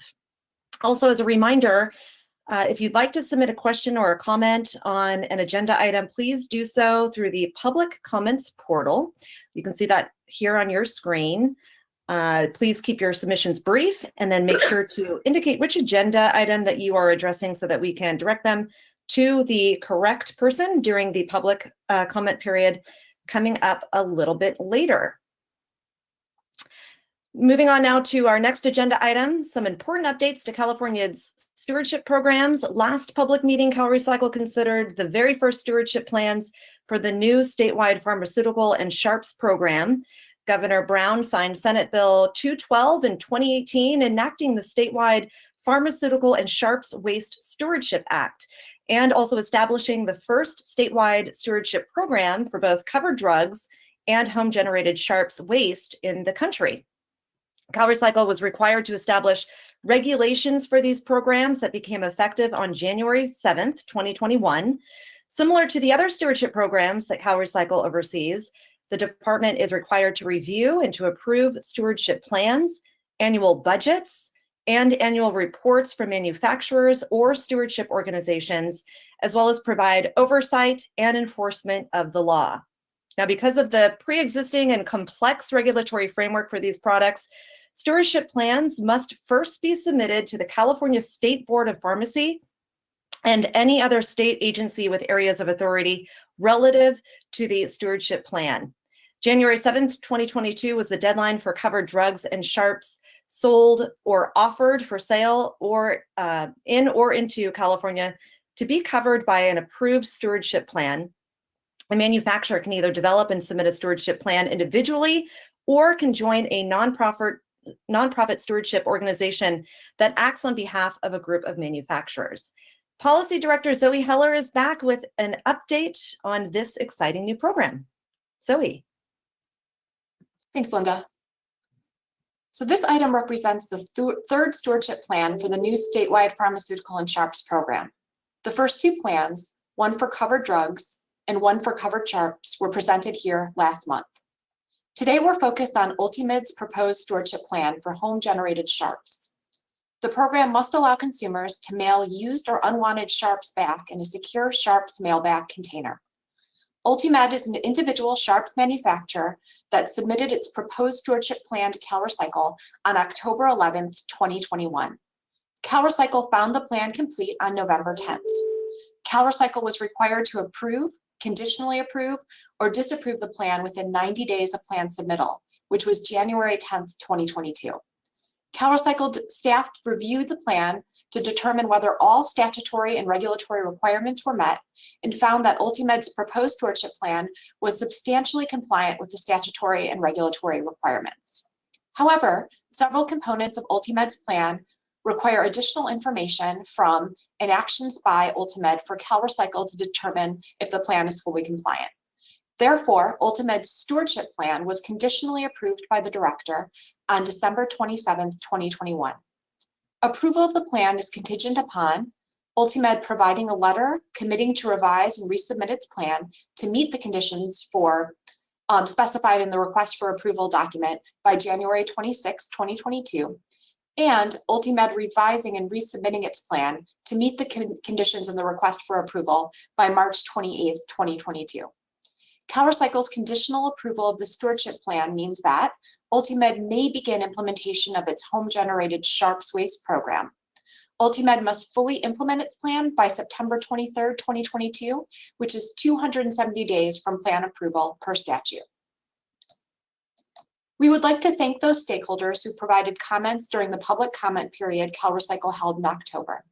Also, as a reminder, if you'd like to submit a question or a comment on an agenda item, please do so through the public comments portal. You can see that here on your screen. Please keep your submissions brief and then make sure to indicate which agenda item that you are addressing so that we can direct them to the correct person during the public comment period coming up a little bit later. Moving on now to our next agenda item, some important updates to California's stewardship programs. Last public meeting, CalRecycle considered the very first stewardship plans for the new statewide pharmaceutical and sharps program. Governor Brown signed Senate Bill 212 in 2018, enacting the statewide Pharmaceutical and Sharps Waste Stewardship Act, and also establishing the first statewide stewardship program for both covered drugs and home-generated sharps waste in the country. CalRecycle was required to establish regulations for these programs that became effective on January 7th, 2021. Similar to the other stewardship programs that CalRecycle oversees, the department is required to review and to approve stewardship plans, annual budgets, and annual reports from manufacturers or stewardship organizations, as well as provide oversight and enforcement of the law. Now, because of the pre-existing and complex regulatory framework for these products, stewardship plans must first be submitted to the California State Board of Pharmacy and any other state agency with areas of authority relative to the stewardship plan. January 7th, 2022 was the deadline for covered drugs and sharps sold or offered for sale or in or into California to be covered by an approved stewardship plan. A manufacturer can either develop and submit a stewardship plan individually or can join a nonprofit stewardship organization that acts on behalf of a group of manufacturers. Policy Director Zoe Heller is back with an update on this exciting new program. Zoe. Thanks, Linda. So this item represents the third stewardship plan for the new statewide pharmaceutical and sharps program. The first two plans, one for covered drugs and one for covered sharps, were presented here last month. Today, we're focused on Ultimid's proposed stewardship plan for home-generated sharps. The program must allow consumers to mail used or unwanted sharps back in a secure sharps mail-back container. Ultimed is an individual sharps manufacturer that submitted its proposed stewardship plan to CalRecycle on October 11th, 2021. CalRecycle found the plan complete on November 10th. CalRecycle was required to approve, conditionally approve, or disapprove the plan within 90 days of plan submittal, which was January 10th, 2022. CalRecycle staff reviewed the plan to determine whether all statutory and regulatory requirements were met and found that Ultimed's proposed stewardship plan was substantially compliant with the statutory and regulatory requirements. However, several components of Ultimed's plan require additional information from and actions by Ultimed for CalRecycle to determine if the plan is fully compliant. Therefore, Ultimed's stewardship plan was conditionally approved by the director on December 27th, 2021. Approval of the plan is contingent upon Ultimed providing a letter committing to revise and resubmit its plan to meet the conditions for specified in the request for approval document by January 26, 2022, and Ultimed revising and resubmitting its plan to meet the conditions in the request for approval by March 28, 2022. CalRecycle's conditional approval of the stewardship plan means that Ultimed may begin implementation of its home-generated sharps waste program. Ultimed must fully implement its plan by September 23, 2022, which is 270 days from plan approval per statute. We would like to thank those stakeholders who provided comments during the public comment period CalRecycle held in October.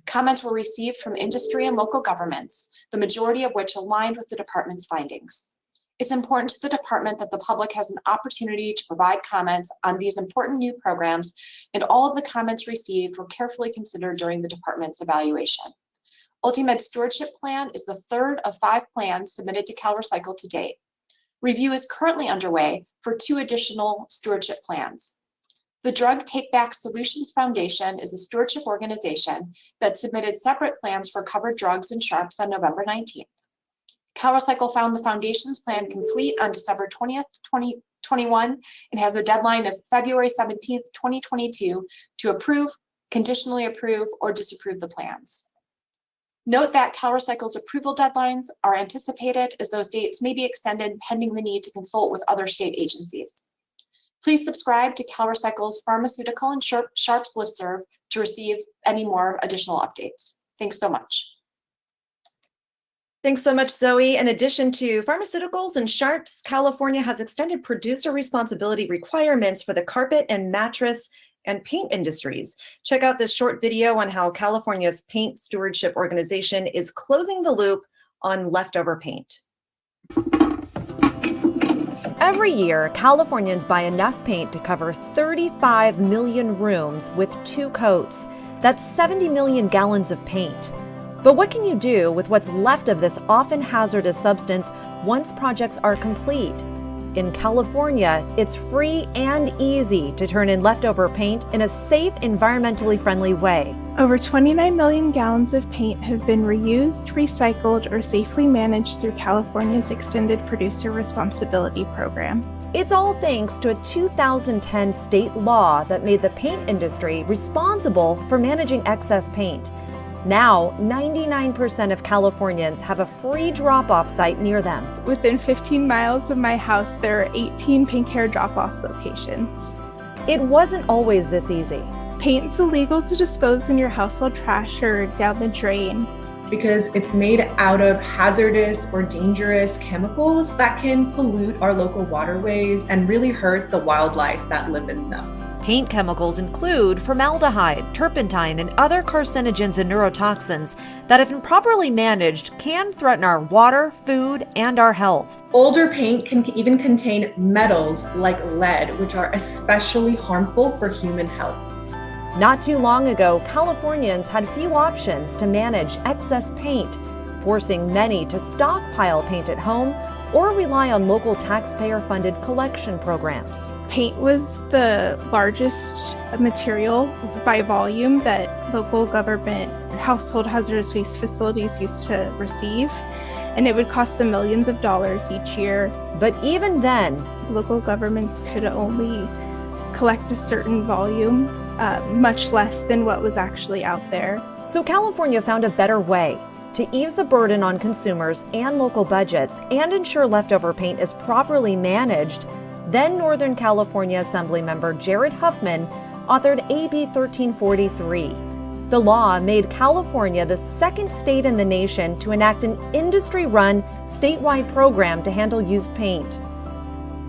Comments were received from industry and local governments, the majority of which aligned with the department's findings. It's important to the department that the public has an opportunity to provide comments on these important new programs, and all of the comments received were carefully considered during the department's evaluation. Ultimed's stewardship plan is the third of 5 plans submitted to CalRecycle to date. Review is currently underway for 2 additional stewardship plans. The Drug Take-Back Solutions Foundation is a stewardship organization that submitted separate plans for covered drugs and sharps on November 19th. CalRecycle found the foundation's plan complete on December 20th, 2021, and has a deadline of February 17th, 2022 to approve, conditionally approve, or disapprove the plans. Note that CalRecycle's approval deadlines are anticipated, as those dates may be extended pending the need to consult with other state agencies. Please subscribe to CalRecycle's Pharmaceutical and Sharps listserv to receive any more additional updates. Thanks so much. Thanks so much, Zoe. In addition to pharmaceuticals and sharps, California has extended producer responsibility requirements for the carpet and mattress and paint industries. Check out this short video on how California's paint stewardship organization is closing the loop on leftover paint. Every year, Californians buy enough paint to cover 35 million rooms with 2 coats. That's 70 million gallons of paint. But what can you do with what's left of this often hazardous substance once projects are complete? In California, it's free and easy to turn in leftover paint in a safe, environmentally friendly way. Over 29 million gallons of paint have been reused, recycled, or safely managed through California's Extended Producer Responsibility Program. It's all thanks to a 2010 state law that made the paint industry responsible for managing excess paint. Now, 99% of Californians have a free drop-off site near them. Within 15 miles of my house, there are 18 paint care drop-off locations. It wasn't always this easy. Paint's illegal to dispose in your household trash or down the drain, because it's made out of hazardous or dangerous chemicals that can pollute our local waterways and really hurt the wildlife that live in them. Paint chemicals include formaldehyde, turpentine, and other carcinogens and neurotoxins that, if improperly managed, can threaten our water, food, and our health. Older paint can even contain metals like lead, which are especially harmful for human health. Not too long ago, Californians had few options to manage excess paint, forcing many to stockpile paint at home or rely on local taxpayer-funded collection programs. Paint was the largest material by volume that local government household hazardous waste facilities used to receive, and it would cost them millions of dollars each year. But even then, local governments could only collect a certain volume, much less than what was actually out there. So California found a better way. To ease the burden on consumers and local budgets and ensure leftover paint is properly managed, then Northern California Assemblymember Jared Huffman authored AB 1343. The law made California the second state in the nation to enact an industry-run statewide program to handle used paint.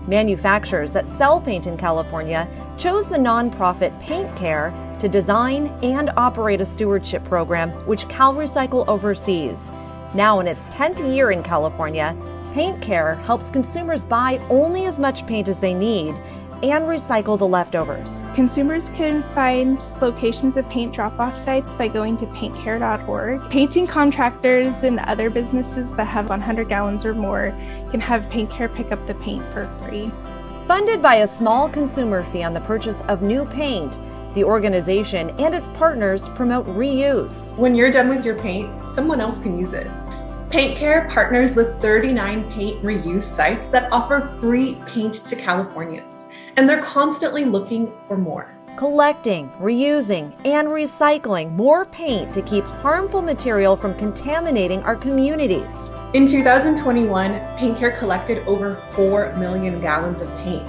Manufacturers that sell paint in California chose the nonprofit Paint Care to design and operate a stewardship program which CalRecycle oversees. Now in its 10th year in California, Paint Care helps consumers buy only as much paint as they need and recycle the leftovers. Consumers can find locations of paint drop-off sites by going to paintcare.org. Painting contractors and other businesses that have 100 gallons or more can have Paint Care pick up the paint for free. Funded by a small consumer fee on the purchase of new paint, the organization and its partners promote reuse. When you're done with your paint, someone else can use it. Paint Care partners with 39 paint reuse sites that offer free paint to Californians, and they're constantly looking for more. Collecting, reusing, and recycling more paint to keep harmful material from contaminating our communities. In 2021, Paint Care collected over 4 million gallons of paint.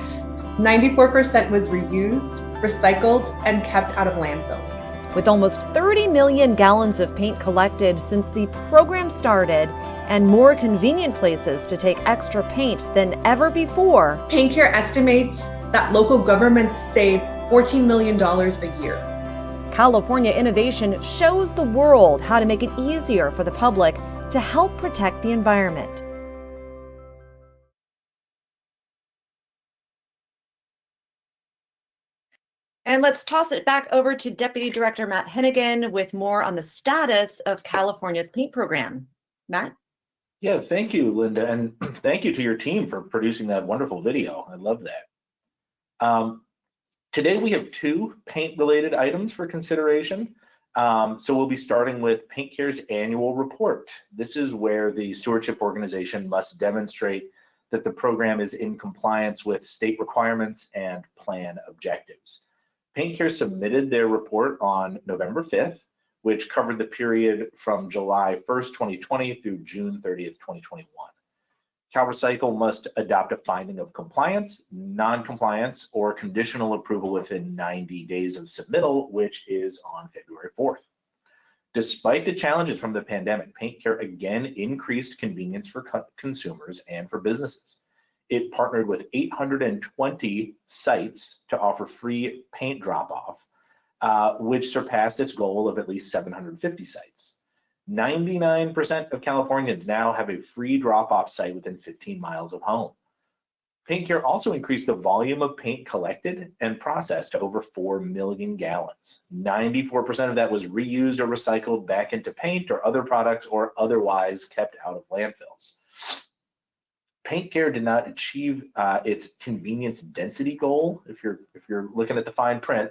94% was reused, recycled, and kept out of landfills. With almost 30 million gallons of paint collected since the program started and more convenient places to take extra paint than ever before, Paint Care estimates that local governments save $14 million a year. California innovation shows the world how to make it easier for the public to help protect the environment. And let's toss it back over to Deputy Director Matt Hennigan with more on the status of California's paint program. Matt? Yeah, thank you, Linda, and thank you to your team for producing that wonderful video. I love that. Today we have 2 paint-related items for consideration. So we'll be starting with Paint Care's annual report. This is where the stewardship organization must demonstrate that the program is in compliance with state requirements and plan objectives. Paint Care submitted their report on November 5th, which covered the period from July 1st, 2020 through June 30th, 2021. CalRecycle must adopt a finding of compliance, non-compliance, or conditional approval within 90 days of submittal, which is on February 4th. Despite the challenges from the pandemic, Paint Care again increased convenience for consumers and for businesses. It partnered with 820 sites to offer free paint drop-off, which surpassed its goal of at least 750 sites. 99% of Californians now have a free drop-off site within 15 miles of home. Paint Care also increased the volume of paint collected and processed to over 4 million gallons. 94% of that was reused or recycled back into paint or other products or otherwise kept out of landfills. Paint Care did not achieve its convenience density goal. If you're looking at the fine print,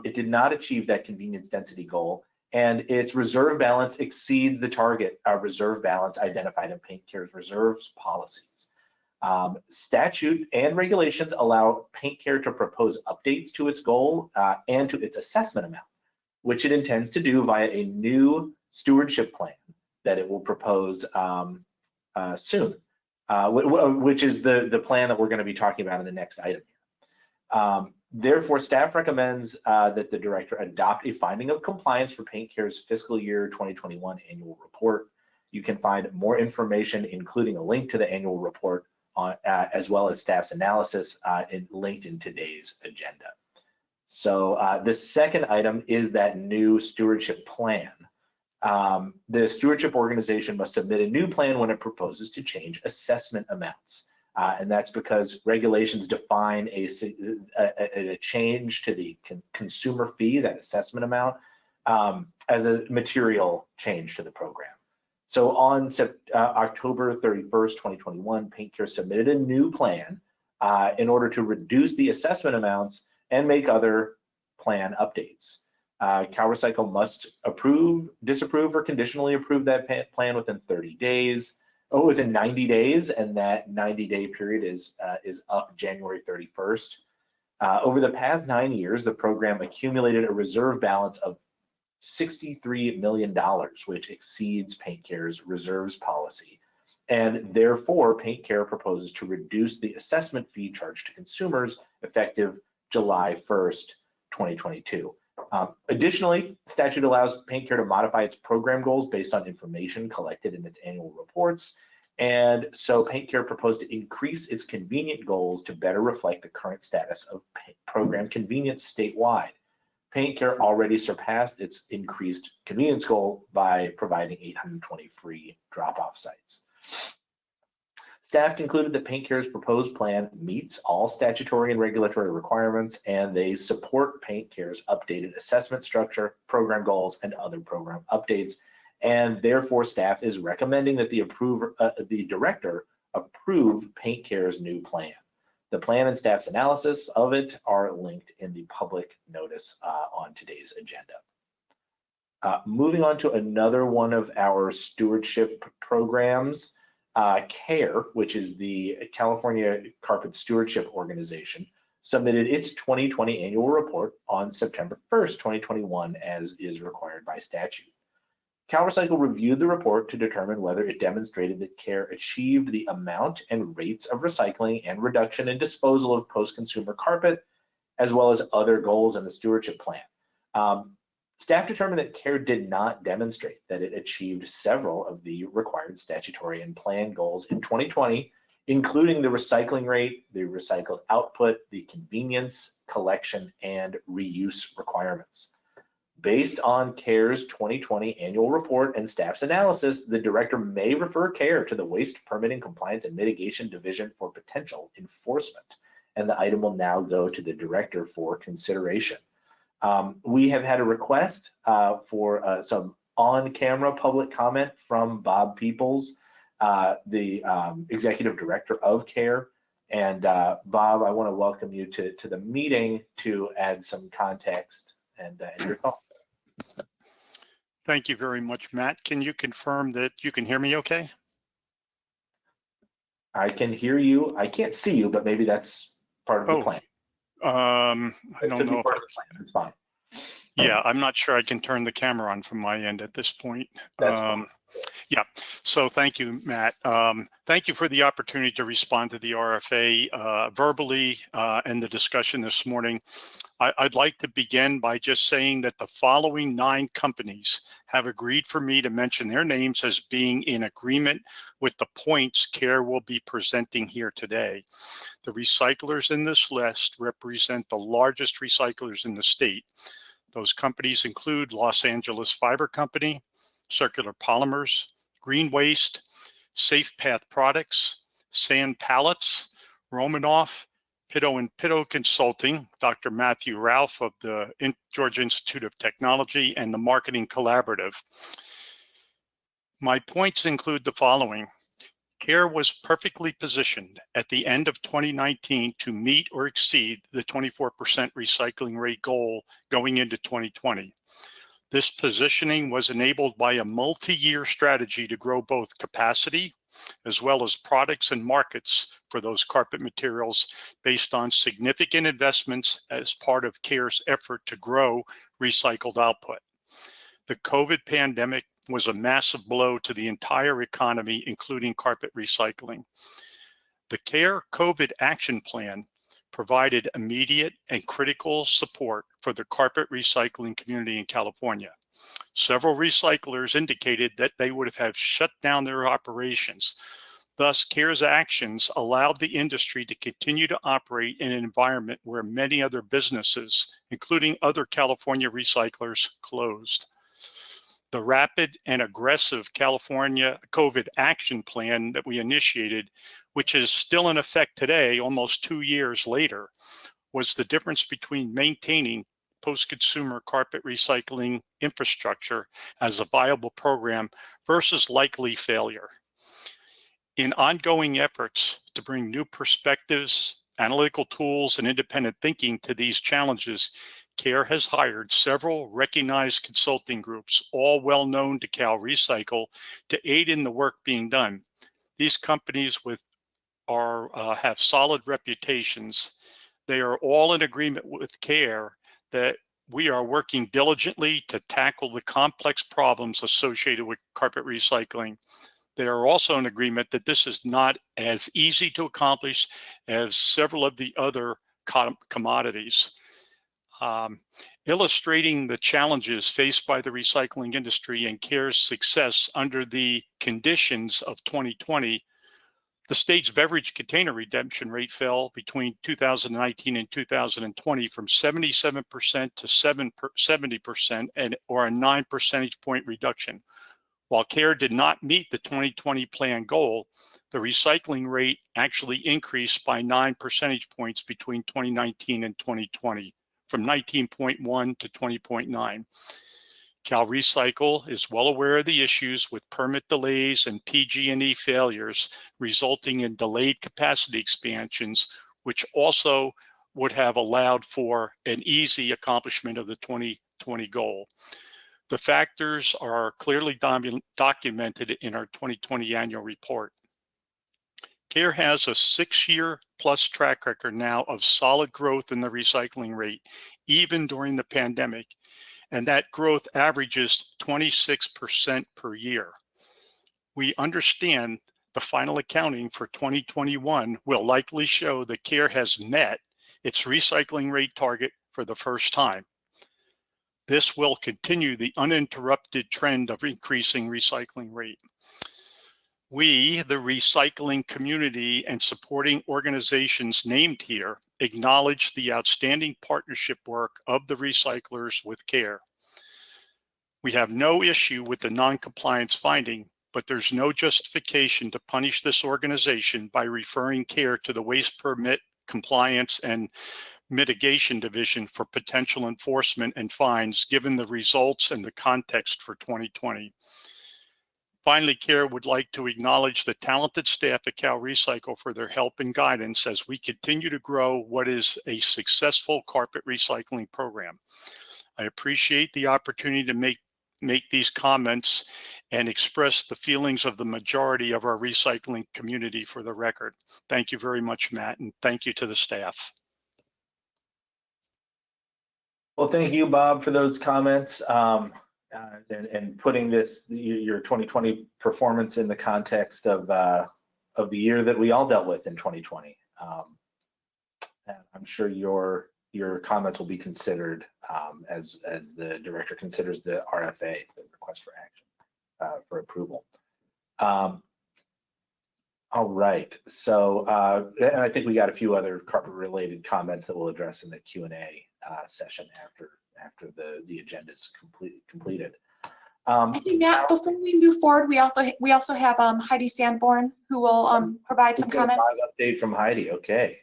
it did not achieve that convenience density goal, and its reserve balance exceeds the target reserve balance identified in Paint Care's reserves policies. Statute and regulations allow Paint Care to propose updates to its goal and to its assessment amount, which it intends to do via a new stewardship plan that it will propose soon. Which is the plan that we're going to be talking about in the next item here. Therefore, staff recommends that the director adopt a finding of compliance for Paint Care's fiscal year 2021 annual report. You can find more information, including a link to the annual report, as well as staff's analysis linked in today's agenda. So the second item is that new stewardship plan. The stewardship organization must submit a new plan when it proposes to change assessment amounts. And that's because regulations define a change to the consumer fee, that assessment amount, as a material change to the program. So on October 31st, 2021, Paint Care submitted a new plan in order to reduce the assessment amounts and make other plan updates. CalRecycle must approve, disapprove, or conditionally approve that plan within 30 days. Within 90 days, and that 90-day period is up January 31st. Over the past 9 years, the program accumulated a reserve balance of $63 million, which exceeds Paint Care's reserves policy. And therefore, Paint Care proposes to reduce the assessment fee charged to consumers effective July 1st, 2022. Additionally, the statute allows Paint Care to modify its program goals based on information collected in its annual reports. And so Paint Care proposed to increase its convenient goals to better reflect the current status of program convenience statewide. Paint Care already surpassed its increased convenience goal by providing 820 free drop-off sites. Staff concluded that Paint Care's proposed plan meets all statutory and regulatory requirements, and they support Paint Care's updated assessment structure, program goals, and other program updates. And therefore, staff is recommending that the director approve Paint Care's new plan. The plan and staff's analysis of it are linked in the public notice on today's agenda. Moving on to another one of our stewardship programs, CARE, which is the California Carpet Stewardship Organization, submitted its 2020 annual report on September 1st, 2021, as is required by statute. CalRecycle reviewed the report to determine whether it demonstrated that CARE achieved the amount and rates of recycling and reduction and disposal of post-consumer carpet, as well as other goals in the stewardship plan. Staff determined that CARE did not demonstrate that it achieved several of the required statutory and plan goals in 2020, including the recycling rate, the recycled output, the convenience, collection, and reuse requirements. Based on CARE's 2020 annual report and staff's analysis, the director may refer CARE to the Waste Permitting Compliance and Mitigation Division for potential enforcement, and the item will now go to the director for consideration. We have had a request for some on-camera public comment from Bob Peoples, the executive director of CARE. And Bob, I want to welcome you to the meeting to add some context and your thoughts. Thank you very much, Matt. Can you confirm that you can hear me okay? I can hear you. I can't see you, but maybe that's part of the plan. I don't know if it's fine. Yeah, I'm not sure I can turn the camera on from my end at this point. Yeah, so thank you, Matt. Thank you for the opportunity to respond to the RFA verbally and the discussion this morning. I'd like to begin by just saying that the following 9 companies have agreed for me to mention their names as being in agreement with the points CARE will be presenting here today. The recyclers in this list represent the largest recyclers in the state. Those companies include Los Angeles Fiber Company, Circular Polymers, Green Waste, Safe Path Products, Sand Pallets, Romanoff, Pitto and Pitto Consulting, Dr. Matthew Ralph of the Georgia Institute of Technology, and the Marketing Collaborative. My points include the following. CARE was perfectly positioned at the end of 2019 to meet or exceed the 24% recycling rate goal going into 2020. This positioning was enabled by a multi-year strategy to grow both capacity as well as products and markets for those carpet materials based on significant investments as part of CARE's effort to grow recycled output. The COVID pandemic was a massive blow to the entire economy, including carpet recycling. The CARE COVID Action Plan provided immediate and critical support for the carpet recycling community in California. Several recyclers indicated that they would have shut down their operations. Thus, CARE's actions allowed the industry to continue to operate in an environment where many other businesses, including other California recyclers, closed. The rapid and aggressive California COVID Action Plan that we initiated, which is still in effect today, almost 2 years later, was the difference between maintaining post-consumer carpet recycling infrastructure as a viable program versus likely failure. In ongoing efforts to bring new perspectives, analytical tools, and independent thinking to these challenges, CARE has hired several recognized consulting groups, all well known to CalRecycle, to aid in the work being done. These companies have solid reputations. They are all in agreement with CARE that we are working diligently to tackle the complex problems associated with carpet recycling. They are also in agreement that this is not as easy to accomplish as several of the other commodities. Illustrating the challenges faced by the recycling industry and CARE's success under the conditions of 2020, the state's beverage container redemption rate fell between 2019 and 2020 from 77% to 70%, or a 9 percentage point reduction. While CARE did not meet the 2020 plan goal, the recycling rate actually increased by 9 percentage points between 2019 and 2020, from 19.1 to 20.9. CalRecycle is well aware of the issues with permit delays and PG&E failures resulting in delayed capacity expansions, which also would have allowed for an easy accomplishment of the 2020 goal. The factors are clearly documented in our 2020 annual report. CARE has a 6-year plus track record now of solid growth in the recycling rate, even during the pandemic, and that growth averages 26% per year. We understand the final accounting for 2021 will likely show that CARE has met its recycling rate target for the first time. This will continue the uninterrupted trend of increasing recycling rate. We, the recycling community and supporting organizations named here, acknowledge the outstanding partnership work of the recyclers with CARE. We have no issue with the non-compliance finding, but there's no justification to punish this organization by referring CARE to the Waste Permit Compliance and Mitigation Division for potential enforcement and fines, given the results and the context for 2020. Finally, CARE would like to acknowledge the talented staff at CalRecycle for their help and guidance as we continue to grow what is a successful carpet recycling program. I appreciate the opportunity to make these comments and express the feelings of the majority of our recycling community for the record. Thank you very much, Matt, and thank you to the staff. Well, thank you, Bob, for those comments and putting your 2020 performance in the context of the year that we all dealt with in 2020. And I'm sure your comments will be considered as the director considers the RFA, the request for action, for approval. All right, so and I think we got a few other carpet-related comments that we'll address in the Q&A session after the agenda is completed. Hey, Matt, before we move forward, we also have Heidi Sanborn who will provide some comments. Live update from Heidi. Okay.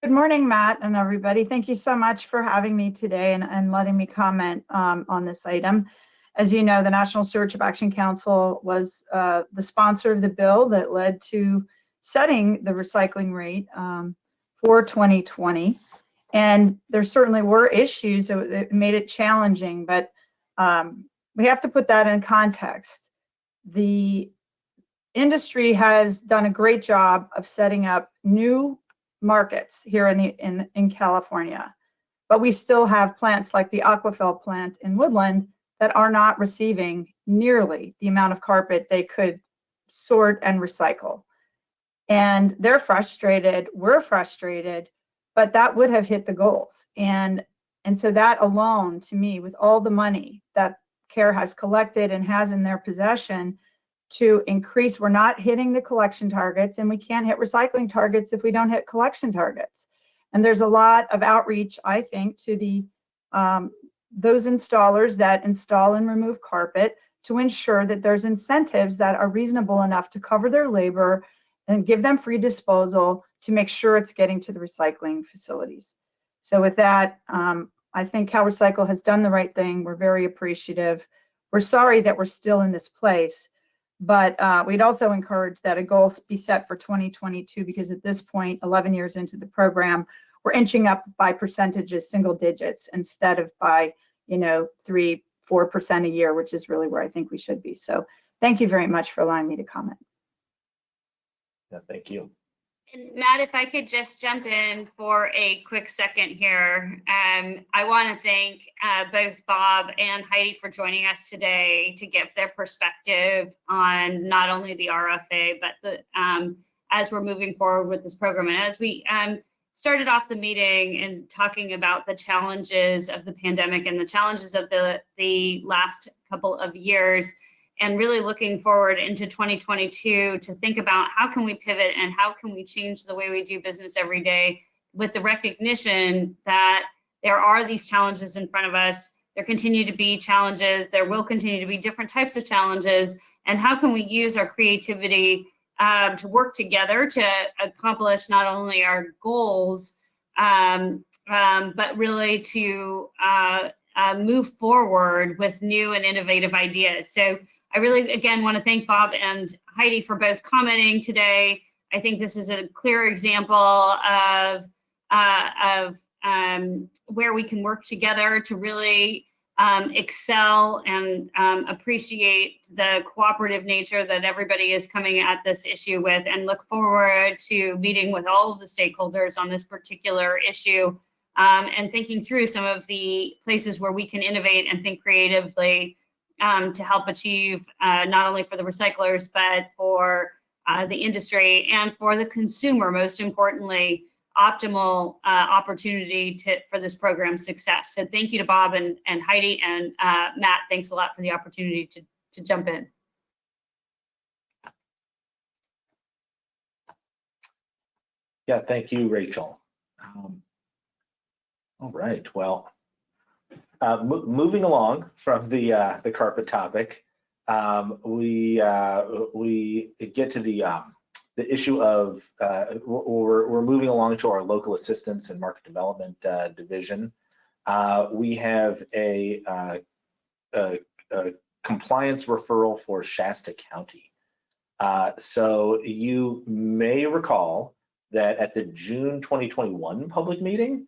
Good morning, Matt and everybody. Thank you so much for having me today and letting me comment on this item. As you know, the National Stewardship Action Council was the sponsor of the bill that led to setting the recycling rate for 2020. And there certainly were issues that made it challenging, but we have to put that in context. The industry has done a great job of setting up new markets here in California, but we still have plants like the Aquafil plant in Woodland that are not receiving nearly the amount of carpet they could sort and recycle. And they're frustrated, we're frustrated, but that would have hit the goals. And so that alone, to me, with all the money that CARE has collected and has in their possession to increase, we're not hitting the collection targets, and we can't hit recycling targets if we don't hit collection targets. And there's a lot of outreach, I think, to the those installers that install and remove carpet to ensure that there's incentives that are reasonable enough to cover their labor and give them free disposal to make sure it's getting to the recycling facilities. So with that, I think CalRecycle has done the right thing. We're very appreciative. We're sorry that we're still in this place, but we'd also encourage that a goal be set for 2022, because at this point, 11 years into the program, we're inching up by percentages, single digits, instead of by 3-4% a year, which is really where I think we should be. So thank you very much for allowing me to comment. Yeah, thank you. And Matt, if I could just jump in for a quick second here. I want to thank both Bob and Heidi for joining us today to give their perspective on not only the RFA, but the as we're moving forward with this program. And as we started off the meeting and talking about the challenges of the pandemic and the challenges of the last couple of years, and really looking forward into 2022 to think about how can we pivot and how can we change the way we do business every day, with the recognition that there are these challenges in front of us. There continue to be challenges. There will continue to be different types of challenges. And how can we use our creativity to work together to accomplish not only our goals, but really to move forward with new and innovative ideas. So I really, again, want to thank Bob and Heidi for both commenting today. I think this is a clear example of where we can work together to really excel and appreciate the cooperative nature that everybody is coming at this issue with, and look forward to meeting with all of the stakeholders on this particular issue, and thinking through some of the places where we can innovate and think creatively to help achieve not only for the recyclers, but for the industry and for the consumer, most importantly, optimal opportunity for this program's success. So thank you to Bob and Heidi, and Matt, thanks a lot for the opportunity to jump in. Yeah, thank you, Rachel. All right, well, moving along from the carpet topic, we get to the issue of we're moving along to our local assistance and market development division. We have a compliance referral for Shasta County. So you may recall that at the June 2021 public meeting,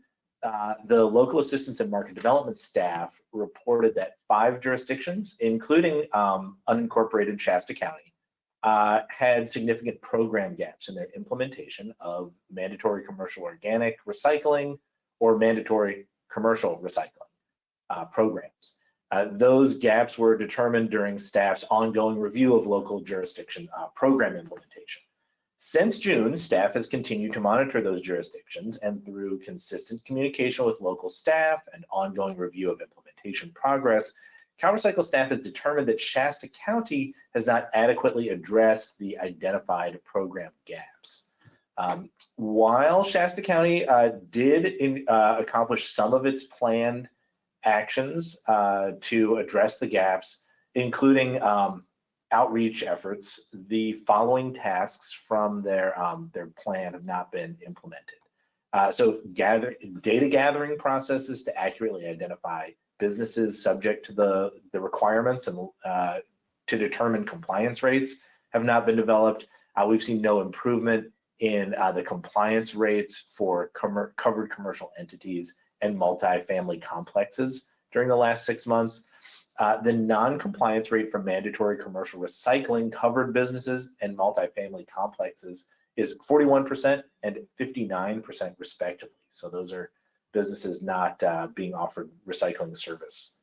the local assistance and market development staff reported that 5 jurisdictions, including unincorporated Shasta County, had significant program gaps in their implementation of mandatory commercial organic recycling or mandatory commercial recycling programs. Those gaps were determined during staff's ongoing review of local jurisdiction program implementation. Since June, staff has continued to monitor those jurisdictions, and through consistent communication with local staff and ongoing review of implementation progress, CalRecycle staff has determined that Shasta County has not adequately addressed the identified program gaps. While Shasta County did accomplish some of its planned actions to address the gaps, including outreach efforts, the following tasks from their plan have not been implemented. So data gathering processes to accurately identify businesses subject to the requirements and to determine compliance rates have not been developed. We've seen no improvement in the compliance rates for covered commercial entities and multifamily complexes during the last 6 months. The non-compliance rate for mandatory commercial recycling covered businesses and multifamily complexes is 41% and 59% respectively. So those are businesses not being offered recycling service.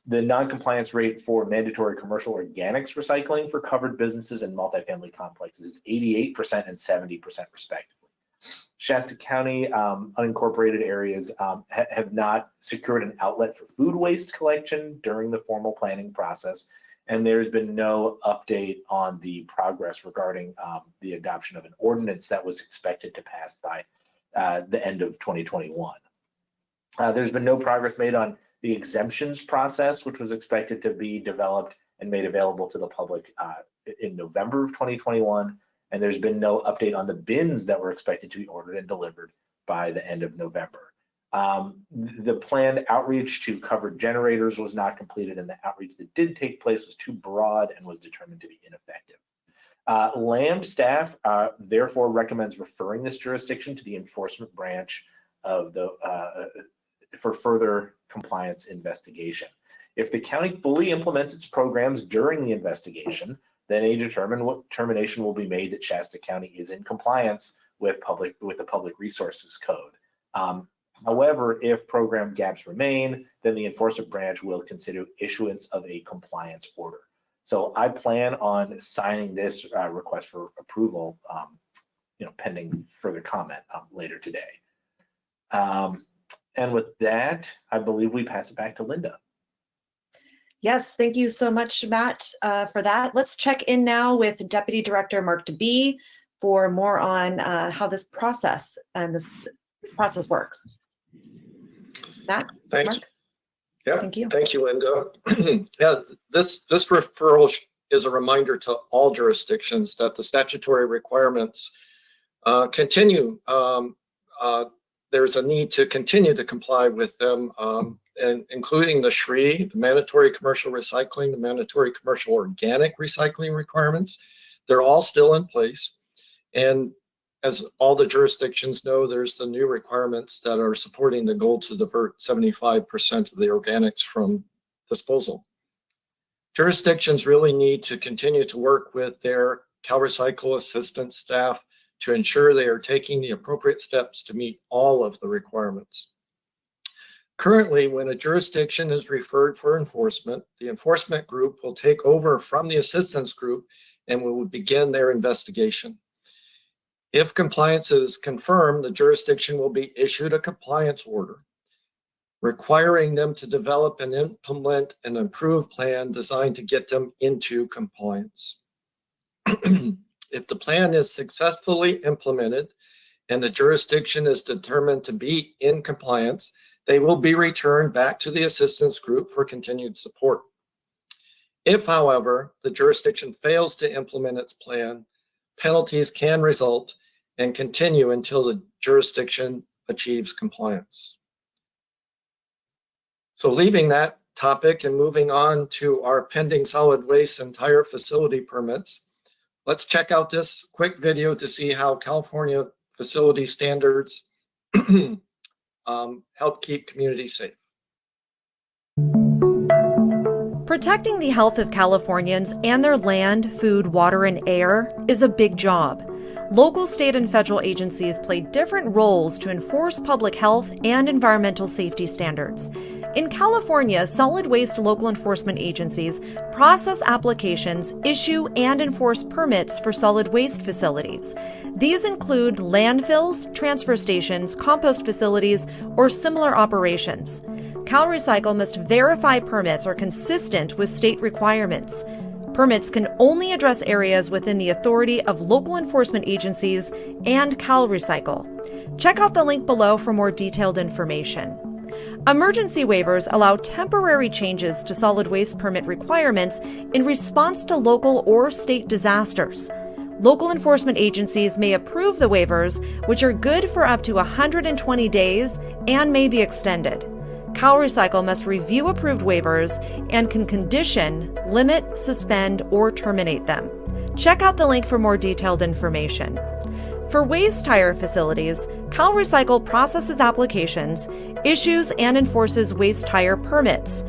The non-compliance rate for mandatory commercial organics recycling for covered businesses and multifamily complexes is 88% and 70% respectively. Shasta County unincorporated areas have not secured an outlet for food waste collection during the formal planning process, and there's been no update on the progress regarding the adoption of an ordinance that was expected to pass by the end of 2021. There's been no progress made on the exemptions process, which was expected to be developed and made available to the public in November of 2021. And there's been no update on the bins that were expected to be ordered and delivered by the end of November. The planned outreach to covered generators was not completed, and the outreach that did take place was too broad and was determined to be ineffective. LAMD staff therefore recommends referring this jurisdiction to the enforcement branch of the for further compliance investigation. If the county fully implements its programs during the investigation, then a determination will be made that Shasta County is in compliance with the Public Resources Code. However, if program gaps remain, then the enforcement branch will consider issuance of a compliance order. So I plan on signing this request for approval, pending further comment later today. And with that, I believe we pass it back to Linda. Yes, thank you so much, Matt, for that. Let's check in now with Deputy Director Mark DeBee for more on how this process works. Matt? Thanks. Mark? Yeah, thank you. Thank you, Linda. Yeah, this referral is a reminder to all jurisdictions that the statutory requirements continue. There's a need to continue to comply with them, and including the SHRE, the mandatory commercial recycling, the mandatory commercial organic recycling requirements. They're all still in place. And as all the jurisdictions know, there's the new requirements that are supporting the goal to divert 75% of the organics from disposal. Jurisdictions really need to continue to work with their CalRecycle assistant staff to ensure they are taking the appropriate steps to meet all of the requirements. Currently, when a jurisdiction is referred for enforcement, the enforcement group will take over from the assistance group and will begin their investigation. If compliance is confirmed, the jurisdiction will be issued a compliance order, requiring them to develop and implement an improved plan designed to get them into compliance. If the plan is successfully implemented and the jurisdiction is determined to be in compliance, they will be returned back to the assistance group for continued support. If, however, the jurisdiction fails to implement its plan, penalties can result and continue until the jurisdiction achieves compliance. So leaving that topic and moving on to our pending solid waste and tire facility permits, let's check out this quick video to see how California facility standards help keep communities safe. Protecting the health of Californians and their land, food, water, and air is a big job. Local, state, and federal agencies play different roles to enforce public health and environmental safety standards. In California, solid waste local enforcement agencies process applications, issue and enforce permits for solid waste facilities. These include landfills, transfer stations, compost facilities, or similar operations. CalRecycle must verify permits are consistent with state requirements. Permits can only address areas within the authority of local enforcement agencies and CalRecycle. Check out the link below for more detailed information. Emergency waivers allow temporary changes to solid waste permit requirements in response to local or state disasters. Local enforcement agencies may approve the waivers, which are good for up to 120 days and may be extended. CalRecycle must review approved waivers and can condition, limit, suspend, or terminate them. Check out the link for more detailed information. For waste tire facilities, CalRecycle processes applications, issues and enforces waste tire permits.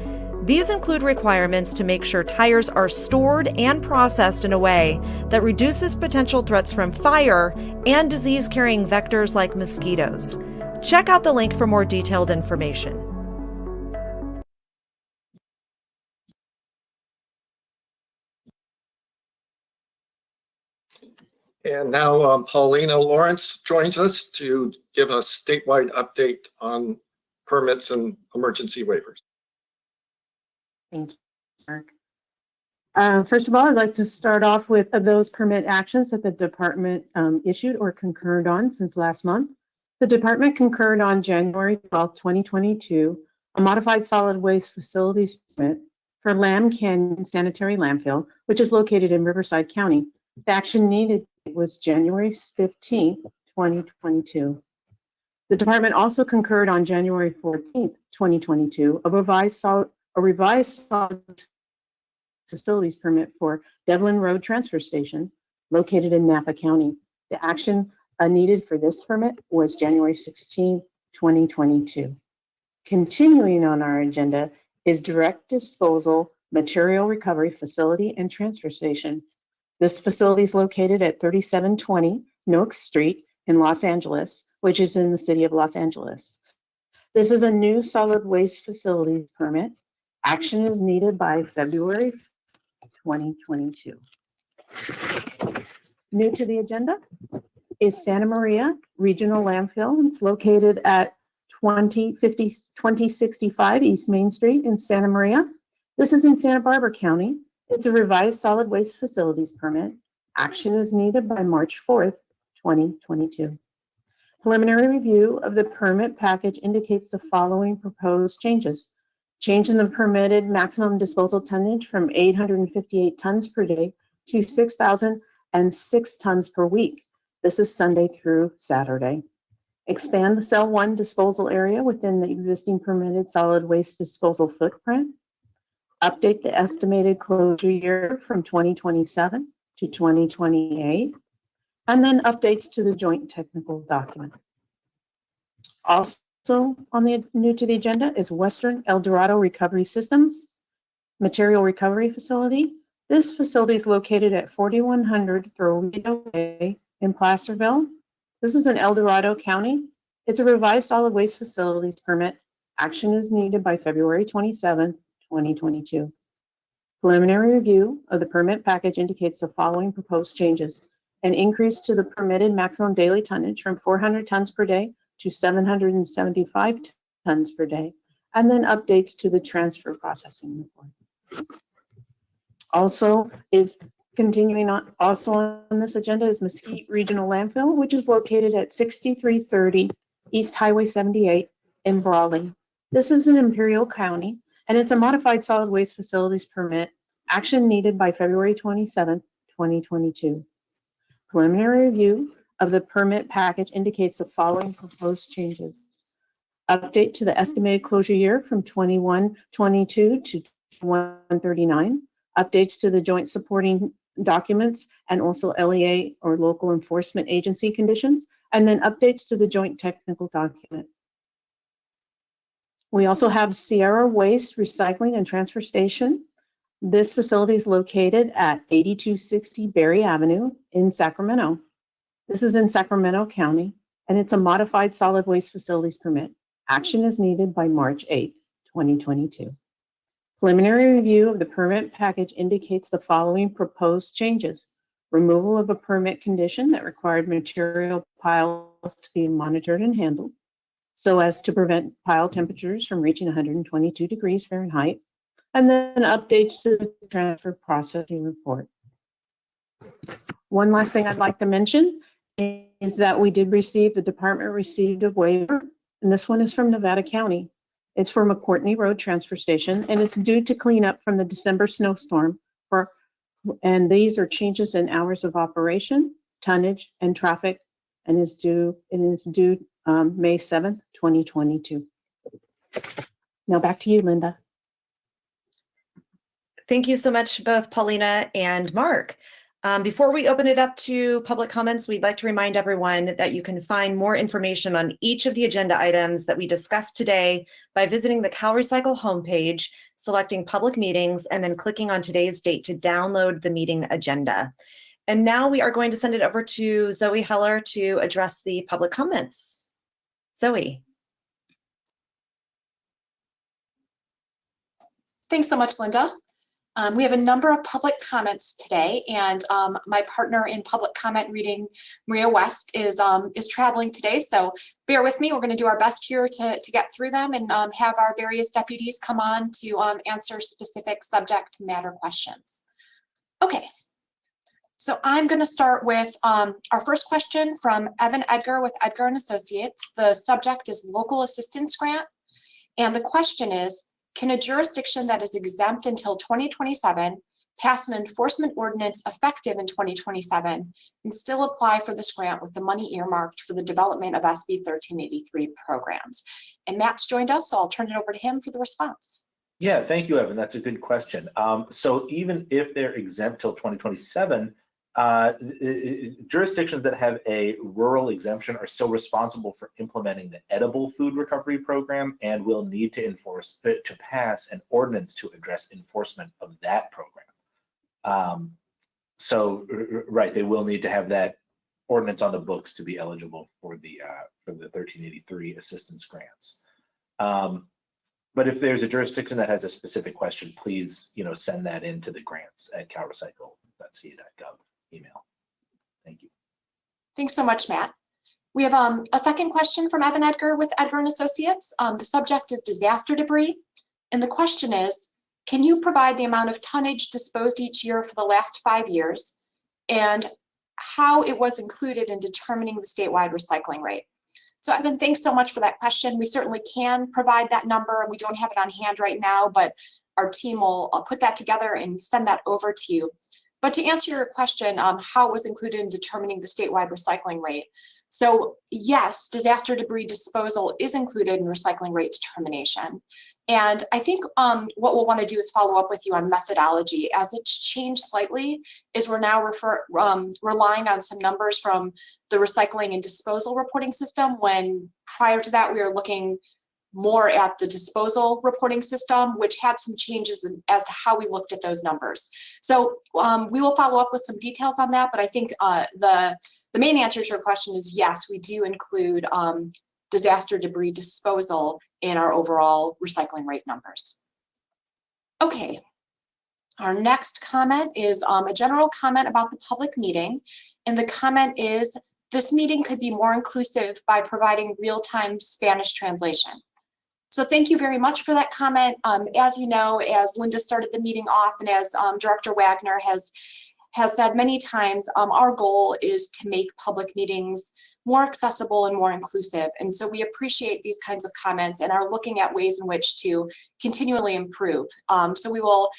These include requirements to make sure tires are stored and processed in a way that reduces potential threats from fire and disease-carrying vectors like mosquitoes. Check out the link for more detailed information. And now Paulina Lawrence joins us to give a statewide update on permits and emergency waivers. Thank you, Mark. First of all, I'd like to start off with those permit actions that the department issued or concurred on since last month. The department concurred on January 12, 2022, a modified solid waste facilities permit for Lamb Canyon Sanitary Landfill, which is located in Riverside County. The action needed was January 15, 2022. The department also concurred on January 14, 2022, a revised solid facilities permit for Devlin Road Transfer Station located in Napa County. The action needed for this permit was January 16, 2022. Continuing on our agenda is direct disposal material recovery facility and transfer station. This facility is located at 3720 Noakes Street in Los Angeles, which is in the city of Los Angeles. This is a new solid waste facilities permit. Action is needed by February 2022. New to the agenda is Santa Maria Regional Landfill. It's located at 2065 East Main Street in Santa Maria. This is in Santa Barbara County. It's a revised solid waste facilities permit. Action is needed by March 4th, 2022. Preliminary review of the permit package indicates the following proposed changes. Change in the permitted maximum disposal tonnage from 858 tons per day to 6,006 tons per week. This is Sunday through Saturday. Expand the Cell 1 disposal area within the existing permitted solid waste disposal footprint. Update the estimated closure year from 2027 to 2028. And then updates to the joint technical document. Also on the new to the agenda is Western El Dorado Recovery Systems Material Recovery Facility. This facility is located at 4100 Thorito Way in Placerville. This is in El Dorado County. It's a revised solid waste facilities permit. Action is needed by February 27, 2022. Preliminary review of the permit package indicates the following proposed changes. An increase to the permitted maximum daily tonnage from 400 tons per day to 775 tons per day, and then updates to the transfer processing report. Also is continuing on, also on this agenda is Mesquite Regional Landfill, which is located at 6330 East Highway 78 in Brawley. This is in Imperial County, and it's a modified solid waste facilities permit. Action needed by February 27, 2022. Preliminary review of the permit package indicates the following proposed changes. Update to the estimated closure year from 2122 to 2139. Updates to the joint supporting documents and also LEA or local enforcement agency conditions, and then updates to the joint technical document. We also have Sierra Waste Recycling and Transfer Station. This facility is located at 8260 Berry Avenue in Sacramento. This is in Sacramento County, and it's a modified solid waste facilities permit. Action is needed by March 8th, 2022. Preliminary review of the permit package indicates the following proposed changes. Removal of a permit condition that required material piles to be monitored and handled so as to prevent pile temperatures from reaching 122 degrees Fahrenheit. And then updates to the transfer processing report. One last thing I'd like to mention is that the department received a waiver, and this one is from Nevada County. It's for McCourtney Road Transfer Station, and it's due to clean up from the December snowstorm. And these are changes in hours of operation, tonnage, and traffic, and it is due May 7th, 2022. Now back to you, Linda. Thank you so much, both Paulina and Mark. Before we open it up to public comments, we'd like to remind everyone that you can find more information on each of the agenda items that we discussed today by visiting the CalRecycle homepage, selecting public meetings, and then clicking on today's date to download the meeting agenda. And now we are going to send it over to Zoe Heller to address the public comments. Zoe. Thanks so much, Linda. We have a number of public comments today, and my partner in public comment reading, Maria West, is traveling today. So bear with me. We're going to do our best here to get through them and have our various deputies come on to answer specific subject matter questions. Okay. So I'm going to start with our first question from Evan Edgar with Edgar & Associates. The subject is local assistance grant, and the question is, can a jurisdiction that is exempt until 2027 pass an enforcement ordinance effective in 2027 and still apply for this grant with the money earmarked for the development of SB 1383 programs? And Matt's joined us, so I'll turn it over to him for the response. Yeah, thank you, Evan. That's a good question. So even if they're exempt till 2027, jurisdictions that have a rural exemption are still responsible for implementing the edible food recovery program and will need to pass an ordinance to address enforcement of that program. So, right, they will need to have that ordinance on the books to be eligible for the 1383 assistance grants. But if there's a jurisdiction that has a specific question, please, send that in to the grants@calrecycle.ca.gov email. Thank you. Thanks so much, Matt. We have a second question from Evan Edgar with Edgar and Associates. The subject is disaster debris. And the question is, can you provide the amount of tonnage disposed each year for the last 5 years and how it was included in determining the statewide recycling rate? So Evan, thanks so much for that question. We certainly can provide that number. We don't have it on hand right now, but our team will put that together and send that over to you. But to answer your question, how it was included in determining the statewide recycling rate. So yes, disaster debris disposal is included in recycling rate determination. And I think what we'll want to do is follow up with you on methodology. As it's changed slightly, is we're now relying on some numbers from the recycling and disposal reporting system, when prior to that we were looking more at the disposal reporting system, which had some changes as to how we looked at those numbers. So we will follow up with some details on that, but I think the main answer to your question is yes, we do include disaster debris disposal in our overall recycling rate numbers. Okay, our next comment is a general comment about the public meeting. And the comment is, this meeting could be more inclusive by providing real-time Spanish translation. So thank you very much for that comment. As you know, as Linda started the meeting off and as Director Wagner has said many times, our goal is to make public meetings more accessible and more inclusive. And so we appreciate these kinds of comments and are looking at ways in which to continually improve. So we will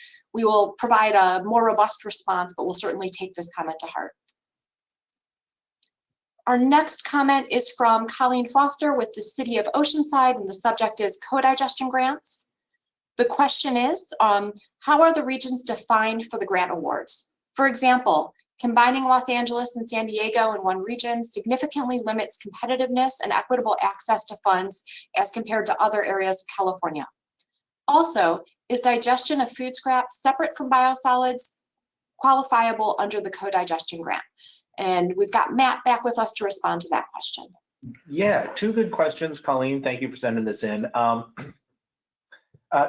provide a more robust response, but we'll certainly take this comment to heart. Our next comment is from Colleen Foster with the City of Oceanside, and the subject is co-digestion grants. The question is, how are the regions defined for the grant awards? For example, combining Los Angeles and San Diego in one region significantly limits competitiveness and equitable access to funds as compared to other areas of California. Also, is digestion of food scraps separate from biosolids qualifiable under the co-digestion grant? And we've got Matt back with us to respond to that question. Yeah, two good questions, Colleen. Thank you for sending this in.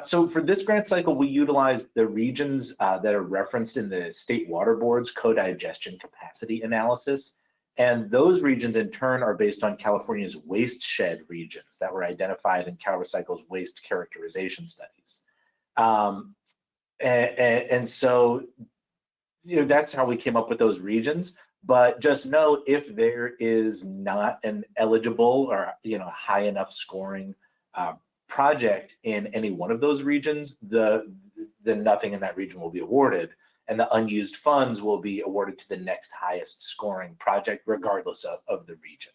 So for this grant cycle, we utilize the regions that are referenced in the State Water Board's co-digestion capacity analysis. And those regions in turn are based on California's waste shed regions that were identified in CalRecycle's waste characterization studies. And so, that's how we came up with those regions. But just know, if there is not an eligible or high enough scoring project in any one of those regions, then nothing in that region will be awarded, and the unused funds will be awarded to the next highest scoring project, regardless of the region.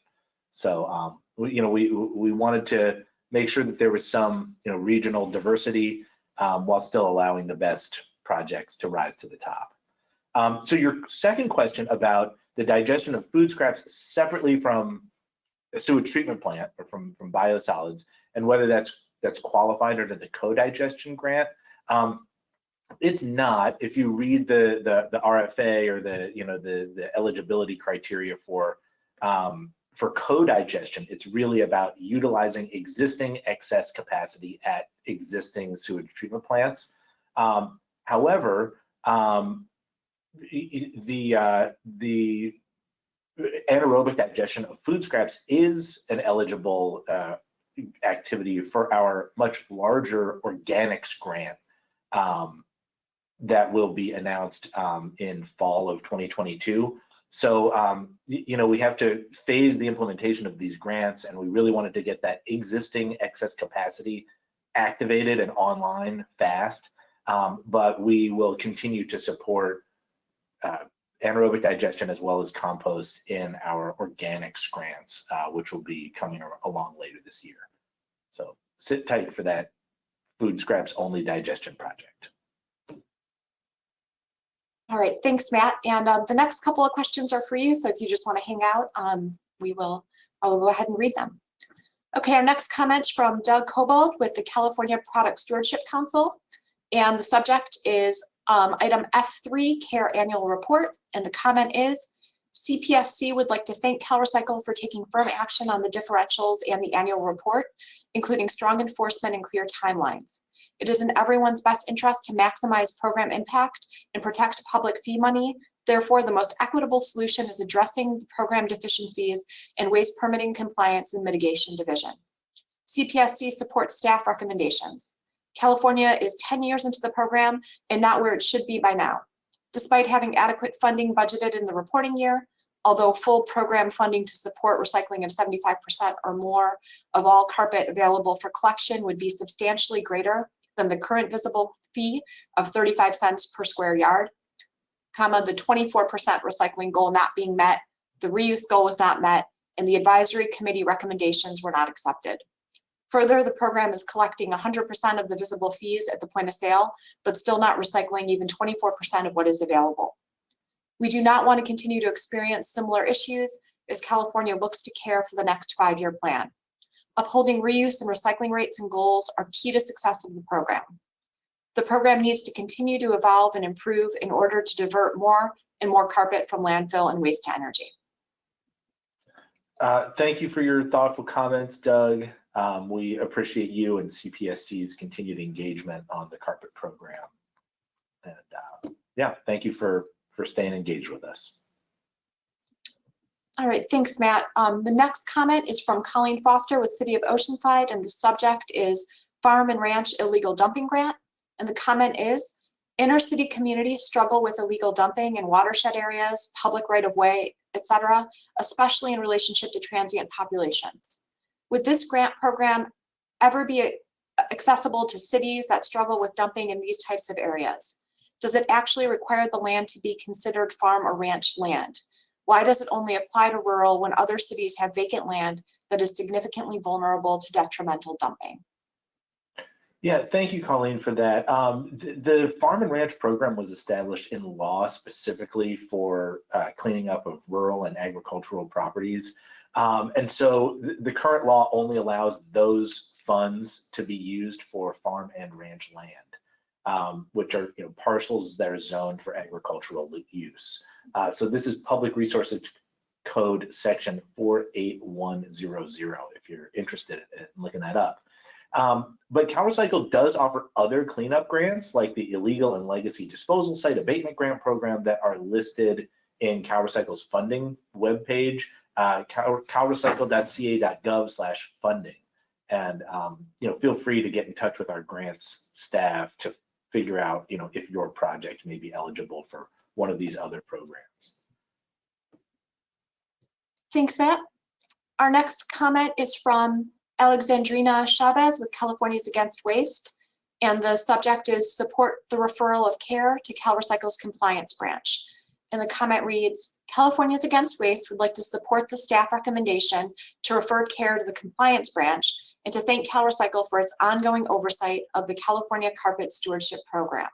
So we wanted to make sure that there was some regional diversity while still allowing the best projects to rise to the top. So your second question about the digestion of food scraps separately from a sewage treatment plant or from biosolids, and whether that's qualified under the co-digestion grant, it's not. If you read the RFA or the eligibility criteria for co-digestion, it's really about utilizing existing excess capacity at existing sewage treatment plants. However, the anaerobic digestion of food scraps is an eligible activity for our much larger organics grant that will be announced in fall of 2022. So we have to phase the implementation of these grants, and we really wanted to get that existing excess capacity activated and online fast. But we will continue to support anaerobic digestion as well as compost in our organics grants, which will be coming along later this year. So sit tight for that food scraps only digestion project. All right, thanks, Matt. And the next couple of questions are for you. So if you just want to hang out, I will go ahead and read them. Okay, our next comment from Doug Kobold with the California Product Stewardship Council. And the subject is item F3, Care Annual Report. And the comment is, CPSC would like to thank CalRecycle for taking firm action on the differentials and the annual report, including strong enforcement and clear timelines. It is in everyone's best interest to maximize program impact and protect public fee money. Therefore, the most equitable solution is addressing the program deficiencies in waste permitting compliance and mitigation division. CPSC supports staff recommendations. California is 10 years into the program and not where it should be by now. Despite having adequate funding budgeted in the reporting year, although full program funding to support recycling of 75% or more of all carpet available for collection would be substantially greater than the current visible fee of 35 cents per square yard, the 24% recycling goal not being met, the reuse goal was not met, and the advisory committee recommendations were not accepted. Further, the program is collecting 100% of the visible fees at the point of sale, but still not recycling even 24% of what is available. We do not want to continue to experience similar issues as California looks to care for the next 5-year plan. Upholding reuse and recycling rates and goals are key to success of the program. The program needs to continue to evolve and improve in order to divert more and more carpet from landfill and waste to energy. Thank you for your thoughtful comments, Doug. We appreciate you and CPSC's continued engagement on the carpet program. And yeah, thank you for staying engaged with us. All right, thanks, Matt. The next comment is from Colleen Foster with City of Oceanside, and the subject is Farm and Ranch Illegal Dumping Grant. And the comment is, inner city communities struggle with illegal dumping in watershed areas, public right-of-way, etc., especially in relationship to transient populations. Would this grant program ever be accessible to cities that struggle with dumping in these types of areas? Does it actually require the land to be considered farm or ranch land? Why does it only apply to rural when other cities have vacant land that is significantly vulnerable to detrimental dumping? Yeah, thank you, Colleen, for that. The Farm and Ranch program was established in law specifically for cleaning up of rural and agricultural properties. And so the current law only allows those funds to be used for farm and ranch land, which are parcels that are zoned for agricultural use. So this is Public Resources Code section 48100 if you're interested in looking that up. But CalRecycle does offer other cleanup grants like the Illegal and Legacy Disposal Site Abatement Grant Program that are listed in CalRecycle's funding webpage, calrecycle.ca.gov/funding. And feel free to get in touch with our grants staff to figure out if your project may be eligible for one of these other programs. Thanks, Matt. Our next comment is from Alexandrina Chavez with Californians Against Waste, and the subject is support the referral of care to CalRecycle's compliance branch. And the comment reads, Californians Against Waste would like to support the staff recommendation to refer care to the compliance branch and to thank CalRecycle for its ongoing oversight of the California Carpet Stewardship Program.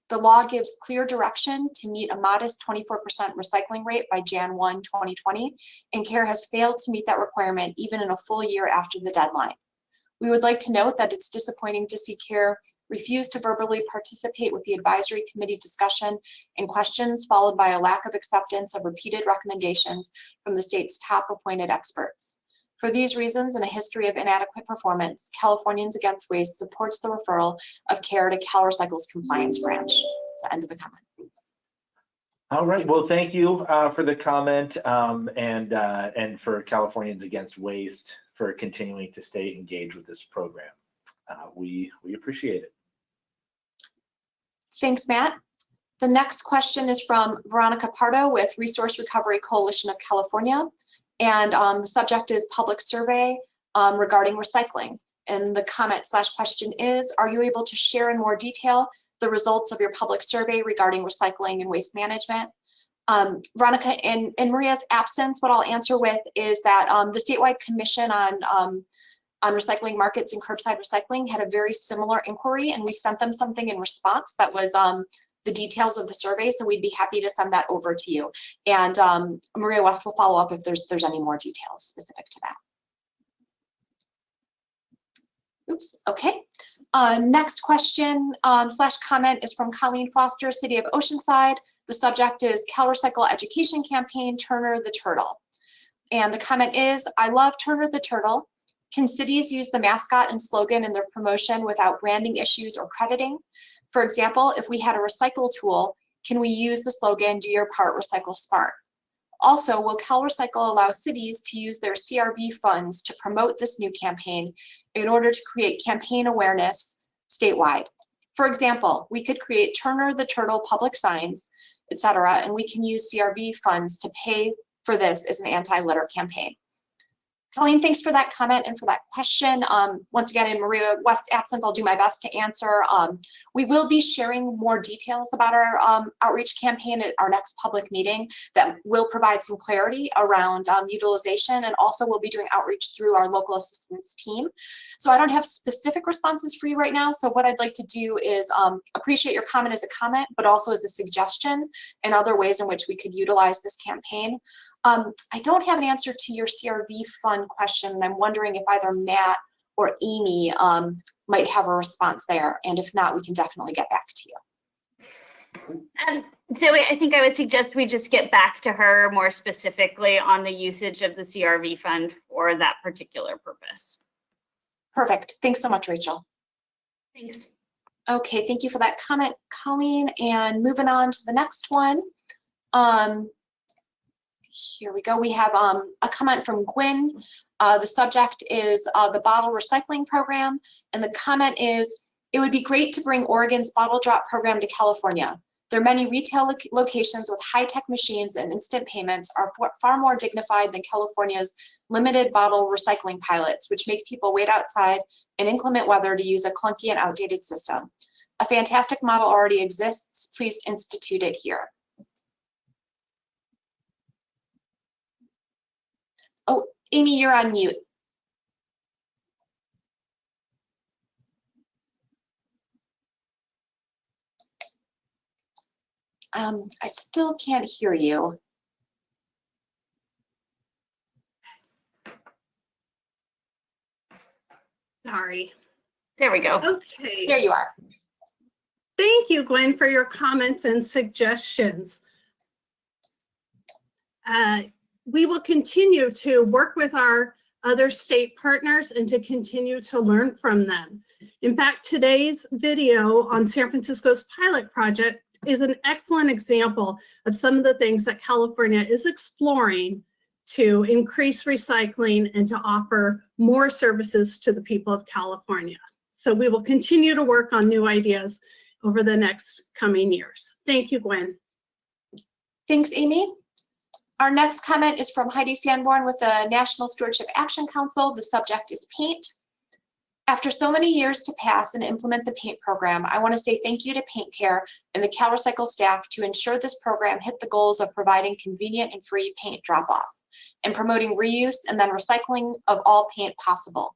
The law gives clear direction to meet a modest 24% recycling rate by Jan 1, 2020, and CARE has failed to meet that requirement even in a full year after the deadline. We would like to note that it's disappointing to see CARE refuse to verbally participate with the advisory committee discussion and questions, followed by a lack of acceptance of repeated recommendations from the state's top appointed experts. For these reasons and a history of inadequate performance, Californians Against Waste supports the referral of CARE to CalRecycle's compliance branch. That's the end of the comment. All right, well, thank you for the comment and for Californians Against Waste for continuing to stay engaged with this program. We appreciate it. Thanks, Matt. The next question is from Veronica Pardo with Resource Recovery Coalition of California. And the subject is public survey regarding recycling. And the comment/question is, are you able to share in more detail the results of your public survey regarding recycling and waste management? Veronica, in Maria's absence, what I'll answer with is that the Statewide Commission on Recycling Markets and Curbside Recycling had a very similar inquiry, and we sent them something in response that was the details of the survey, so we'd be happy to send that over to you. And Maria West will follow up if there's any more details specific to that. Oops, okay. Next question slash comment is from Colleen Foster, City of Oceanside. The subject is CalRecycle Education Campaign, Turner the Turtle. And the comment is, I love Turner the Turtle. Can cities use the mascot and slogan in their promotion without branding issues or crediting? For example, if we had a recycle tool, can we use the slogan, do your part, recycle smart? Also, will CalRecycle allow cities to use their CRV funds to promote this new campaign in order to create campaign awareness statewide? For example, we could create Turner the Turtle public signs, etc., and we can use CRV funds to pay for this as an anti-litter campaign. Colleen, thanks for that comment and for that question. Once again, in Maria West's absence, I'll do my best to answer. We will be sharing more details about our outreach campaign at our next public meeting that will provide some clarity around utilization, and also we'll be doing outreach through our local assistance team. So I don't have specific responses for you right now. So what I'd like to do is appreciate your comment as a comment, but also as a suggestion and other ways in which we could utilize this campaign. I don't have an answer to your CRV fund question, and I'm wondering if either Matt or Amy might have a response there, and if not, we can definitely get back to you. Zoe, I think I would suggest we just get back to her more specifically on the usage of the CRV fund for that particular purpose. Perfect. Thanks so much, Rachel. Thanks. Okay, thank you for that comment, Colleen. And moving on to the next one. Here we go. We have a comment from Gwen. The subject is the bottle recycling program. And the comment is, it would be great to bring Oregon's bottle drop program to California. There are many retail locations with high-tech machines and instant payments are far more dignified than California's limited bottle recycling pilots, which make people wait outside in inclement weather to use a clunky and outdated system. A fantastic model already exists. Please institute it here. Oh, Amy, you're on mute. I still can't hear you. Sorry. There we go. Okay. There you are. Thank you, Gwen, for your comments and suggestions. We will continue to work with our other state partners and to continue to learn from them. In fact, today's video on San Francisco's pilot project is an excellent example of some of the things that California is exploring to increase recycling and to offer more services to the people of California. So we will continue to work on new ideas over the next coming years. Thank you, Gwen. Thanks, Amy. Our next comment is from Heidi Sanborn with the National Stewardship Action Council. The subject is paint. After so many years to pass and implement the paint program, I want to say thank you to Paint Care and the CalRecycle staff to ensure this program hit the goals of providing convenient and free paint drop-off and promoting reuse and then recycling of all paint possible.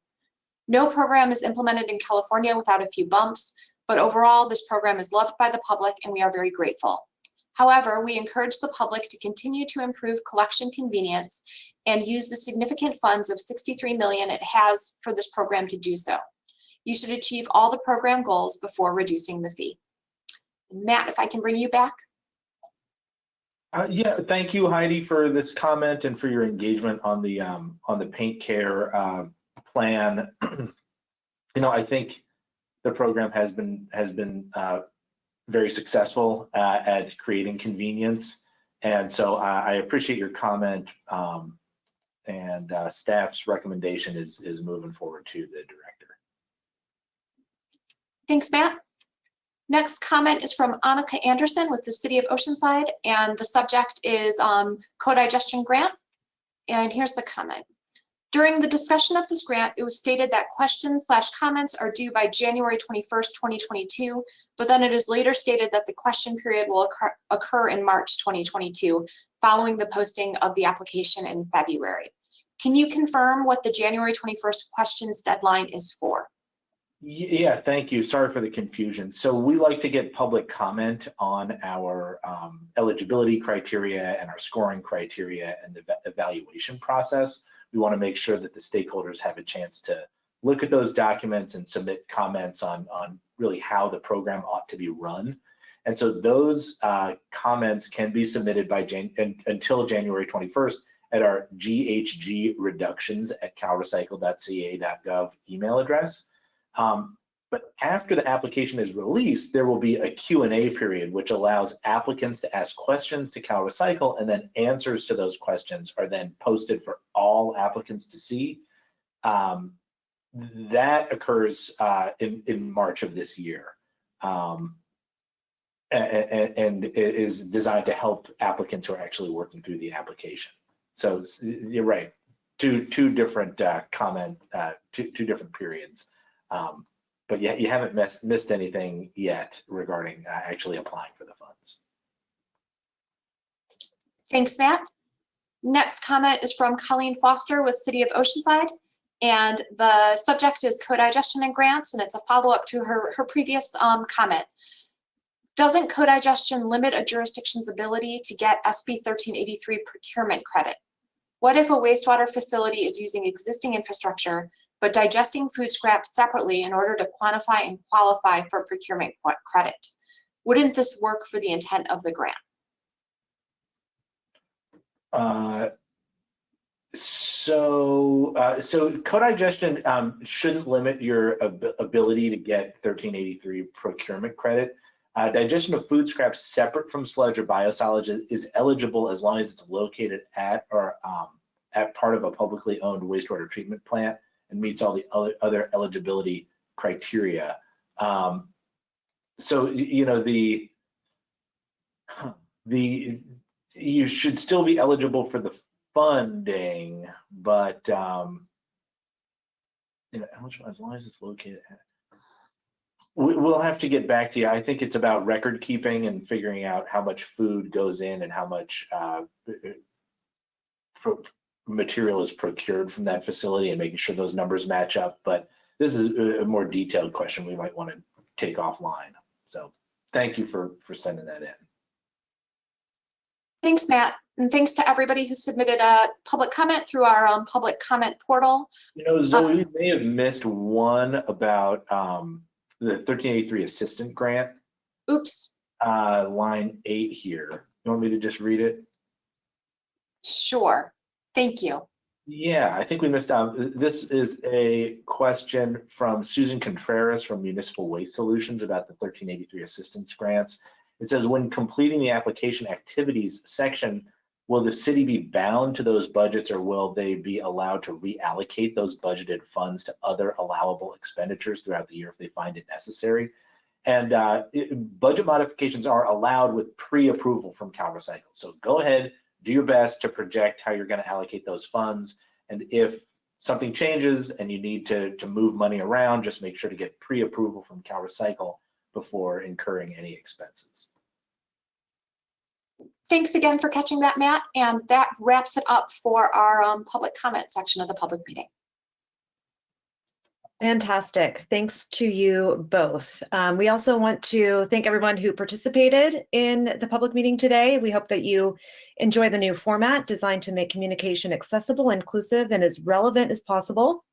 No program is implemented in California without a few bumps, but overall this program is loved by the public and we are very grateful. However, we encourage the public to continue to improve collection convenience and use the significant funds of $63 million it has for this program to do so. You should achieve all the program goals before reducing the fee. Matt, if I can bring you back. Yeah, thank you, Heidi, for this comment and for your engagement on the Paint Care plan. You know, I think the program has been very successful at creating convenience, and so I appreciate your comment. And staff's recommendation is moving forward to the director. Thanks, Matt. Next comment is from Annika Anderson with the City of Oceanside, and the subject is Co-Digestion grant. And here's the comment. During the discussion of this grant, it was stated that questions/comments are due by January 21st, 2022, but then it is later stated that the question period will occur in March 2022, following the posting of the application in February. Can you confirm what the January 21st questions deadline is for? Yeah, thank you. Sorry for the confusion. So we like to get public comment on our eligibility criteria and our scoring criteria and the evaluation process. We want to make sure that the stakeholders have a chance to look at those documents and submit comments on really how the program ought to be run. And so those comments can be submitted by until January 21st at our ghgreductions@calrecycle.ca.gov email address. But after the application is released, there will be a Q&A period, which allows applicants to ask questions to CalRecycle, and then answers to those questions are then posted for all applicants to see. That occurs in March of this year. And it is designed to help applicants who are actually working through the application. So you're right, two different two different periods. But yet you haven't missed anything yet regarding actually applying for the funds. Thanks, Matt. Next comment is from Colleen Foster with City of Oceanside. And the subject is co-digestion and grants, and it's a follow-up to her previous comment. Doesn't co-digestion limit a jurisdiction's ability to get SB 1383 procurement credit? What if a wastewater facility is using existing infrastructure but digesting food scraps separately in order to quantify and qualify for procurement credit? Wouldn't this work for the intent of the grant? So co-digestion shouldn't limit your ability to get 1383 procurement credit. Digestion of food scraps separate from sludge or biosolids is eligible as long as it's located at or at part of a publicly owned wastewater treatment plant and meets all the other eligibility criteria. So you know you should still be eligible for the funding, but you know, as long as it's located at, we'll have to get back to you. I think it's about record keeping and figuring out how much food goes in and how much material is procured from that facility and making sure those numbers match up. But this is a more detailed question we might want to take offline. So thank you for sending that in. Thanks, Matt. And thanks to everybody who submitted a public comment through our public comment portal. You know, Zoe, we may have missed one about the 1383 assistant grant. Oops. Line 8 here. You want me to just read it? Sure. Thank you. Yeah, I think we missed out. This is a question from Susan Contreras from Municipal Waste Solutions about the 1383 assistance grants. It says, when completing the application activities section, will the city be bound to those budgets, or will they be allowed to reallocate those budgeted funds to other allowable expenditures throughout the year if they find it necessary? And budget modifications are allowed with pre-approval from CalRecycle. So go ahead, do your best to project how you're going to allocate those funds. And if something changes and you need to move money around, just make sure to get pre-approval from CalRecycle before incurring any expenses. Thanks again for catching that, Matt. And that wraps it up for our public comment section of the public meeting. Fantastic. Thanks to you both. We also want to thank everyone who participated in the public meeting today. We hope that you enjoy the new format designed to make communication accessible, inclusive, and as relevant as possible.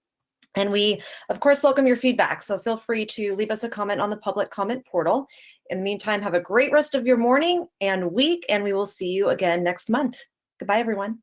And we, of course, welcome your feedback. So feel free to leave us a comment on the public comment portal. In the meantime, have a great rest of your morning and week, and we will see you again next month. Goodbye, everyone.